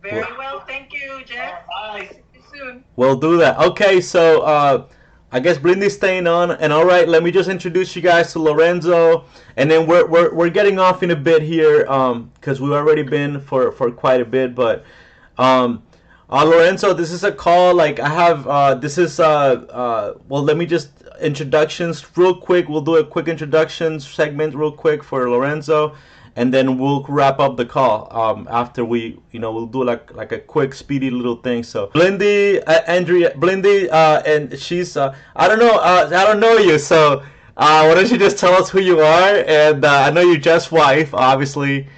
Very well. Thank you, Jeff. Bye. See you soon. We'll do that. Okay, so I guess Blindy's staying on, and all right, let me just introduce you guys to Lorenzo, and then we're getting off in a bit here, because we've already been for quite a bit, but Lorenzo, this is a call. Like I have, this is well, let me just introductions real quick. We'll do a quick introduction segment real quick for Lorenzo, and then we'll wrap up the call. After we, we'll do like a quick, speedy little thing. So Blindy, Blindy, and she's I don't know, I don't know you, so why don't you just tell us who you are? And I know you're Jeff's wife, obviously.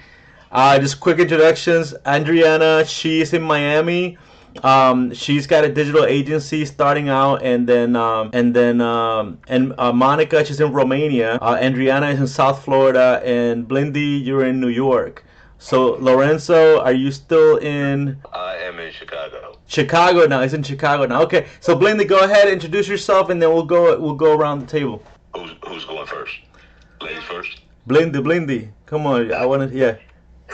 Just quick introductions. Adriana, she's in Miami. She's got a digital agency starting out, and Monica, she's in Romania. Adriana is in South Florida, and Blindy, you're in New York. So Lorenzo, are you still in? I am in Chicago. Chicago now. He's in Chicago now. Okay. So Blindy, go ahead, introduce yourself, and then we'll go around the table. Who's going first? Ladies first. Blindy, come on. I want to. Yeah.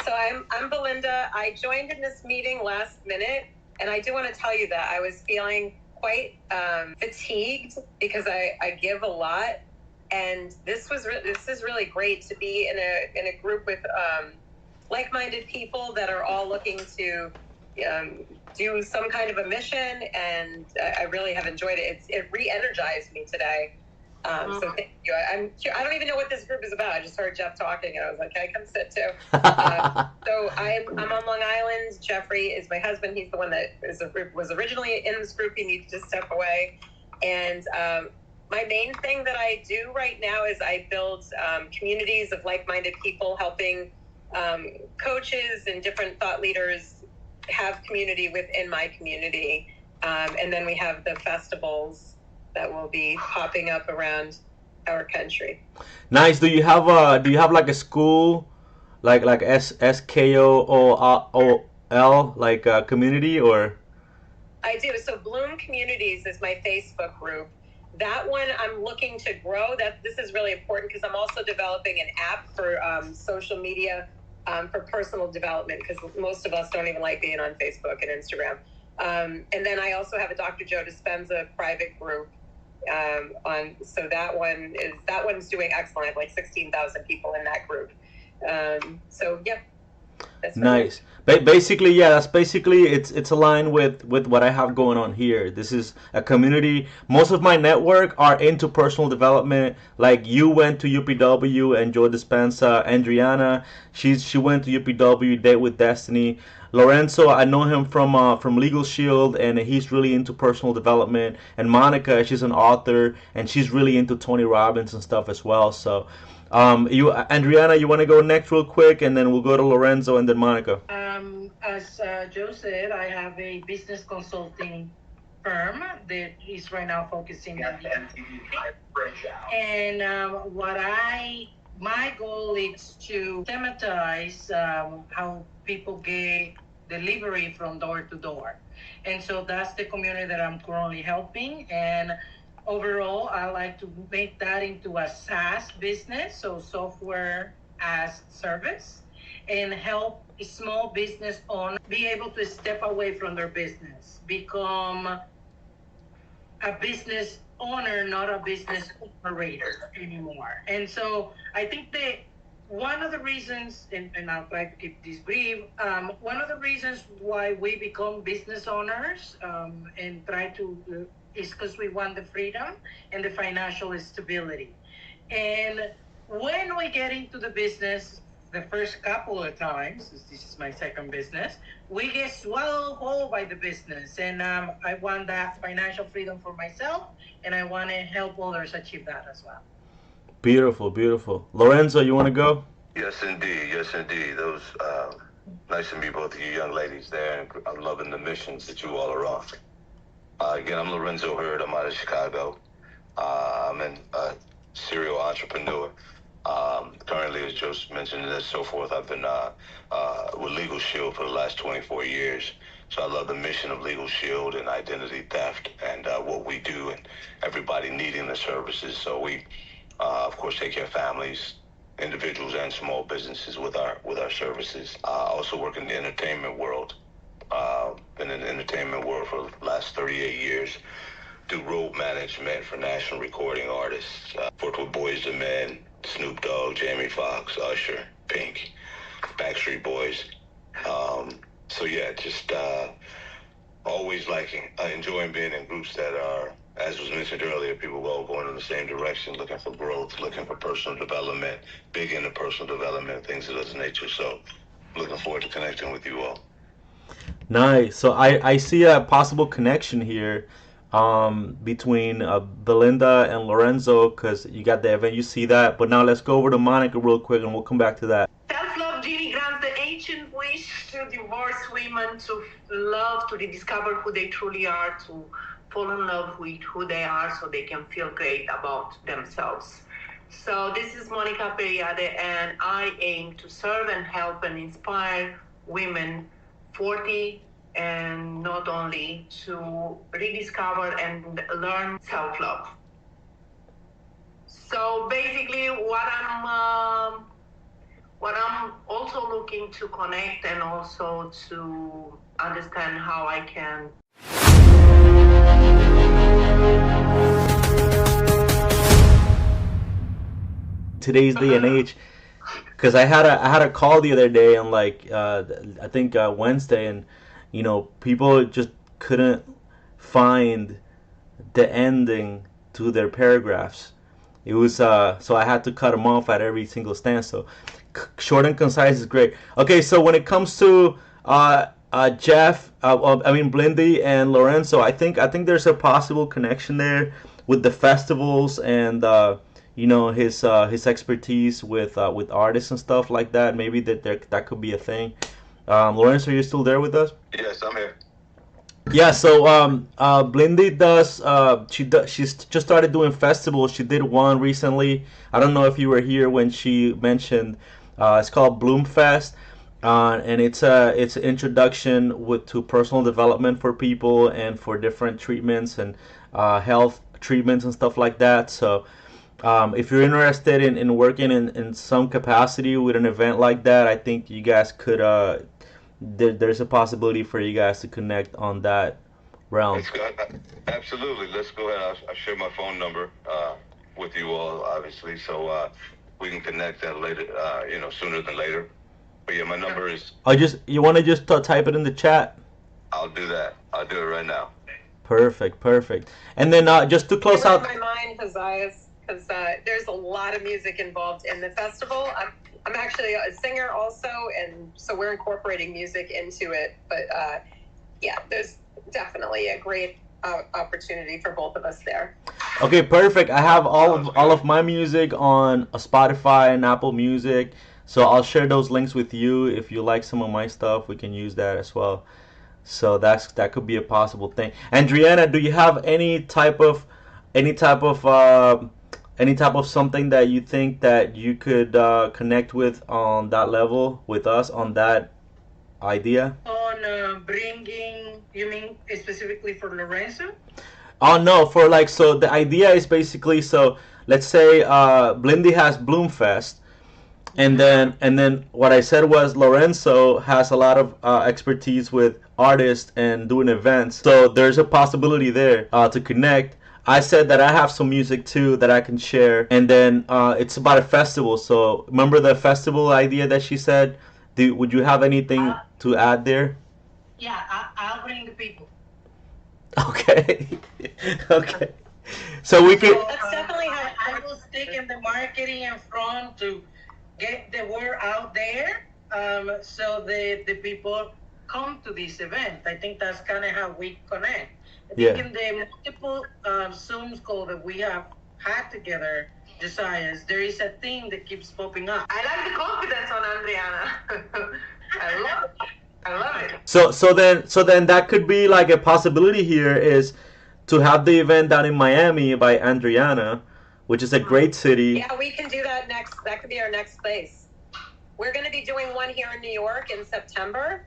So I'm Belinda. I joined in this meeting last minute, and I do want to tell you that I was feeling quite fatigued because I give a lot, and this is really great to be in a group with like-minded people that are all looking to do some kind of a mission, and I really have enjoyed it. It re-energized me today. So thank you. I don't even know what this group is about. I just heard Jeff talking, and I was like, "Can I come sit too?" So I'm on Long Island. Jeffrey is my husband. He's the one that was originally in this group. He needed to step away, and my main thing that I do right now is I build communities of like-minded people, helping coaches and different thought leaders have community within my community, and then we have the festivals that will be popping up around our country. Nice. Do you have like a school, like SKOOL, like a community, or? I do. So Bloom Communities is my Facebook group. That one I'm looking to grow. This is really important because I'm also developing an app for social media for personal development, because most of us don't even like being on Facebook and Instagram. And then I also have a Dr. Joe Dispenza private group. So that one's doing excellent. I have like 16,000 people in that group. So yeah, that's nice. Basically, yeah, that's basically it's aligned with what I have going on here. This is a community. Most of my network are into personal development. Like you went to UPW, and Joe Dispenza, Adriana, she went to UPW, Date with Destiny. Lorenzo, I know him from Legal Shield, and he's really into personal development. And Monica, she's an author, and she's really into Tony Robbins and stuff as well. So, Adriana, you want to go next real quick, and then we'll go to Lorenzo and then Monica. As Joe said, I have a business consulting firm that is right now focusing on and my goal is to systematize how people get delivery from door to door. And so that's the community that I'm currently helping. And overall, I like to make that into a SaaS business, so software as service. and help small business owners be able to step away from their business, become a business owner, not a business operator anymore. And so I think that one of the reasons, and I'll try to keep this brief, one of the reasons why we become business owners and try to is because we want the freedom and the financial stability. And when we get into the business, the first couple of times, this is my second business, we get swallowed whole by the business. And I want that financial freedom for myself, and I want to help others achieve that as well. Beautiful, beautiful. Lorenzo, you want to go? Yes, indeed. Yes, indeed. Those nice to meet both of you young ladies there. And I'm loving the missions that you all are on. Again, I'm Lorenzo Hurd. I'm out of Chicago. I'm a serial entrepreneur. Currently, as Joseph mentioned, and so forth, I've been with Legal Shield for the last 24 years. So I love the mission of Legal Shield and identity theft and what we do and everybody needing the services. So we, of course, take care of families, individuals, and small businesses with our services. I also work in the entertainment world. Been in the entertainment world for the last 38 years. Do road management for national recording artists. Worked with Boyz II Men, Snoop Dogg, Jamie Foxx, Usher, Pink, Backstreet Boys. So yeah, just always enjoying being in groups that are, as was mentioned earlier, people all going in the same direction, looking for growth, looking for personal development, big into personal development, things of this nature. So looking forward to connecting with you all. Nice. So I see a possible connection here between Belinda and Lorenzo because you got the event. You see that. But now let's go over to Monica real quick and we'll come back to that. Self-love really grants the ancient wish to divorce women to love, to rediscover who they truly are, to fall in love with who they are so they can feel great about themselves. So this is Monica Periade, and I aim to serve and help and inspire women 40 and not only to rediscover and learn self-love. So basically what I'm also looking to connect and also to understand how I can. Today's day and age, because I had a call the other day and I think Wednesday, and people just couldn't find the ending to their paragraphs. It was so I had to cut them off at every single stance. So short and concise is great. Okay, so when it comes to Jeff, Blindy and Lorenzo, I think there's a possible connection there with the festivals and his expertise with artists and stuff like that. Maybe that could be a thing. Lorenzo, are you still there with us? Yes, I'm here. Yeah, so Blindy does she's just started doing festivals. She did one recently. I don't know if you were here when she mentioned it's called Bloomfest. And it's an introduction to personal development for people and for different treatments and health treatments and stuff like that. So if you're interested in working in some capacity with an event like that, I think you guys could there's a possibility for you guys to connect on that realm. Absolutely. Let's go ahead. I'll share my phone number with you all, obviously, so we can connect that later, sooner than later. But yeah, my number is. You want to just type it in the chat? I'll do that. I'll do it right now. Perfect. And then just to close out. My mind, because there's a lot of music involved in the festival. I'm actually a singer also, and so we're incorporating music into it. But yeah, there's definitely a great opportunity for both of us there. Okay, perfect. I have all of my music on Spotify and Apple Music, so I'll share those links with you. If you like some of my stuff, we can use that as well. So that could be a possible thing. Adriana, do you have any type of something that you think that you could connect with on that level with us on that idea? On bringing, you mean specifically for Lorenzo? Oh no, so the idea is basically, so let's say Blindy has Bloomfest, And then what I said was Lorenzo has a lot of expertise with artists and doing events, so there's a possibility there to connect. I said that I have some music too that I can share, and then it's about a festival. So remember the festival idea that she said? Would you have anything to add there? Yeah, I'll bring the people. Okay. Okay. So we could. So I will stick in the marketing in front to get the word out there, so the people come to this event. I think that's kind of how we connect. I think Yeah. in the multiple Zoom call that we have had together, Josias, there is a theme that keeps popping up. I like the confidence on Adriana. I love it. I love it. So then that could be like a possibility here is to have the event down in Miami by Adriana, which is a great city. Yeah, we can do that next. That could be our next place. We're going to be doing one here in New York in September,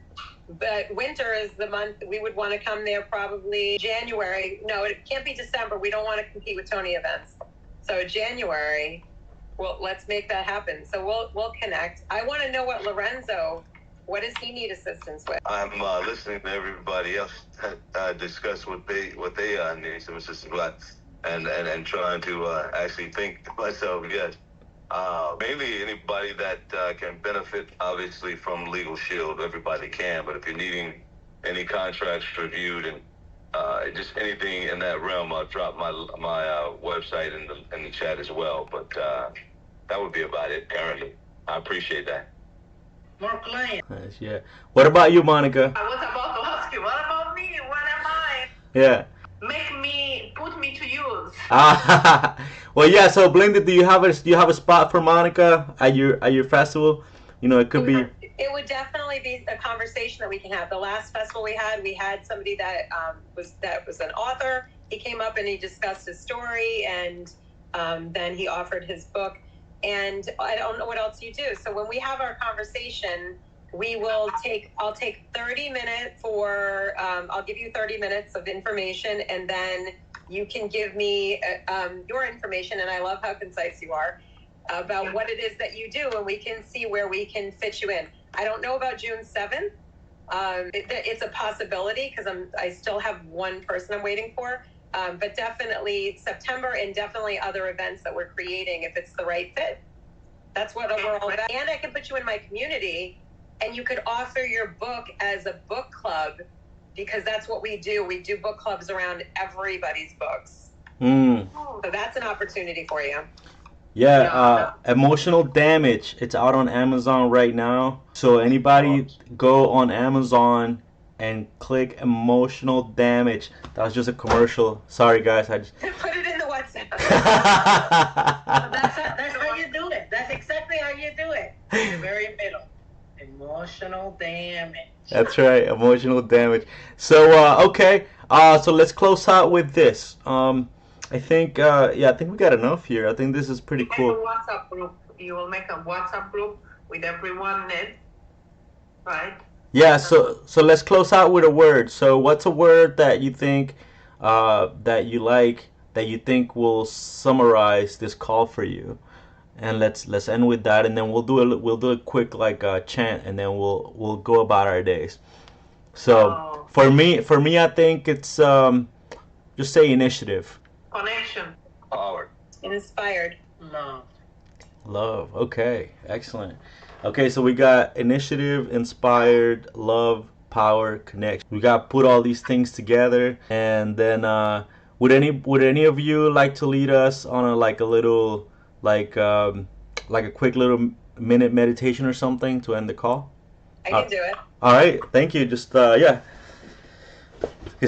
but winter is the month we would want to come there probably January. No, it can't be December. We don't want to compete with Tony events. So January, well, let's make that happen. So we'll connect. I want to know what does he need assistance with? I'm listening to everybody else discuss what they need some assistance with, and trying to actually think to myself, yes. Mainly anybody that can benefit, obviously, from Legal Shield. Everybody can, but if you're needing any contracts reviewed and just anything in that realm, I'll drop my website in the chat as well. But that would be about it currently. I appreciate that. More clients. Nice, yeah. What about you, Monica? I was about to ask you, what about me? What am I? Yeah. Put me to use. Well, yeah. So, Blinda, do you have a spot for Monica at your festival? You know, it could be. It would definitely be a conversation that we can have. The last festival we had somebody that was an author. He came up and he discussed his story, and then he offered his book. And I don't know what else you do. So when we have our conversation, I'll take 30 minutes I'll give you 30 minutes of information, and then you can give me your information. And I love how concise you are about what it is that you do, and we can see where we can fit you in. I don't know about June 7th. It's a possibility because I still have one person I'm waiting for. But definitely September, and definitely other events that we're creating if it's the right fit. That's what we're all about. And I can put you in my community, and you could offer your book as a book club, because that's what we do. We do book clubs around everybody's books. So that's an opportunity for you. Yeah, Emotional Damage. It's out on Amazon right now. So anybody go on Amazon and click Emotional Damage. That was just a commercial. Sorry, guys. I just put it in the WhatsApp. That's how you do it. That's exactly how you do it. The very middle. Emotional damage. That's right, Emotional Damage. So okay, so let's close out with this. I think I think we got enough here. I think this is pretty Make a cool. WhatsApp group. You will make a WhatsApp group with everyone in it, right? Yeah, so let's close out with a word. So what's a word that you think that you like, that you think will summarize this call for you? And let's end with that, and then we'll do a quick like chant, and then we'll go about our days. So for me I think it's just say initiative. Connection. Power. Inspired. Love. Okay, excellent. Okay, so we got initiative, inspired, love, power, connection. We got put all these things together, and then would any of you like to lead us on a little like a quick little minute meditation or something to end the call? I can do it. All right, thank you. Just get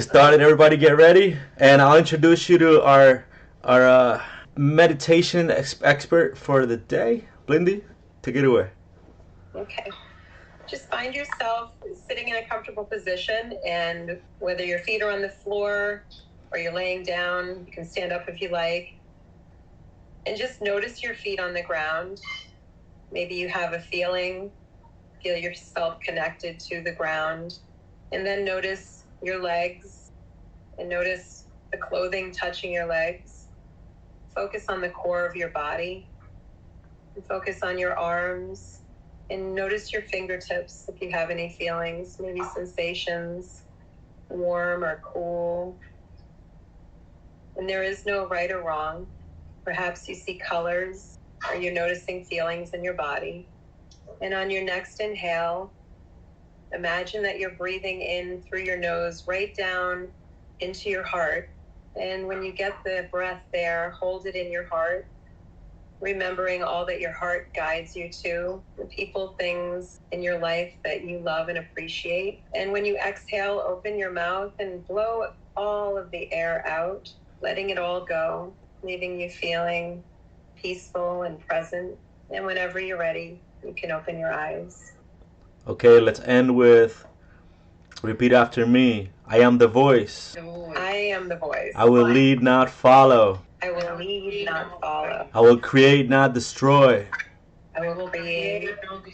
started. Everybody, get ready, and I'll introduce you to our meditation expert for the day, Blindy. Take it away. Okay. Just find yourself sitting in a comfortable position, and whether your feet are on the floor or you're laying down, you can stand up if you like. And just notice your feet on the ground. Maybe you have a feel yourself connected to the ground. And then notice your legs, and notice the clothing touching your legs. Focus on the core of your body. Focus on your arms and notice your fingertips if you have any feelings, maybe sensations, warm or cool. And there is no right or wrong. Perhaps you see colors or you're noticing feelings in your body. And on your next inhale, imagine that you're breathing in through your nose right down into your heart. And when you get the breath there, hold it in your heart, remembering all that your heart guides you to, the people, things in your life that you love and appreciate. And when you exhale, open your mouth and blow all of the air out, letting it all go, leaving you feeling peaceful and present. And whenever you're ready, you can open your eyes. Okay, let's end with repeat after me. I am the voice. I am the voice. I will lead, not follow. I will lead, not follow. I will create, not destroy. I will create,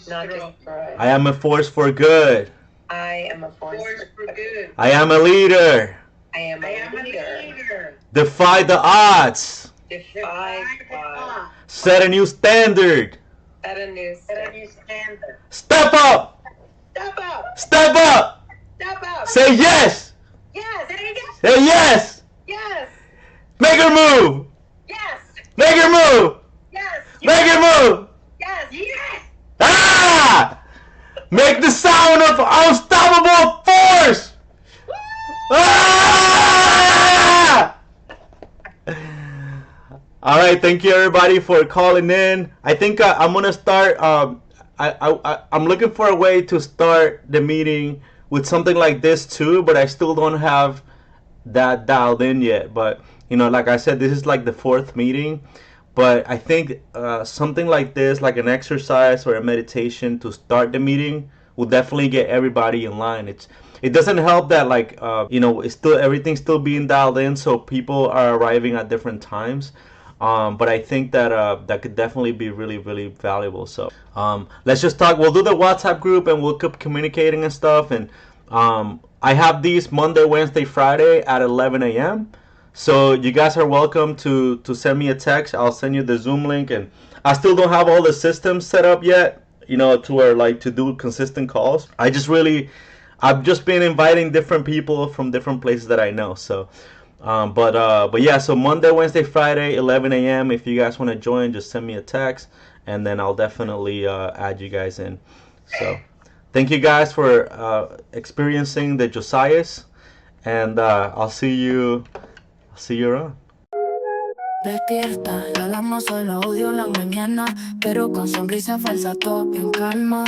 not destroy. I am a force for good. I am a force for good. I am a leader. I am a leader. Defy the odds. Defy God. Set a new standard. Set a new standard. Step up. Step up. Step up. Step up. Say yes. Yes. Say yes. Yes. Make her move. Yes. Make her move. Yes. Make her move. Yes. Yes. Ah! Make the sound of unstoppable force. Ah! All right, thank you everybody for calling in. I think I'm gonna start. I'm looking for a way to start the meeting with something like this too, but I still don't have that dialed in yet. But you know, like I said, this is like the fourth meeting. But I think something like this, like an exercise or a meditation to start the meeting, will definitely get everybody in line. It doesn't help that like you know, it's still everything's still being dialed in, so people are arriving at different times. But I think that that could definitely be really, really valuable. So let's just talk. We'll do the WhatsApp group and we'll keep communicating and stuff. And I have these Monday, Wednesday, Friday at 11 a.m. So you guys are welcome to send me a text. I'll send you the Zoom link. And I still don't have all the systems set up yet, you know, to where like to do consistent calls. I've just been inviting different people from different places that I know. So. But yeah, so Monday, Wednesday, Friday, 11 a.m. If you guys want to join, just send me a text, and then I'll definitely add you guys in. So thank you guys for experiencing the Josiahs, and I'll see you around. Despierta, el alarma solo odio la mañana, pero con sonrisa falsa todo en calma.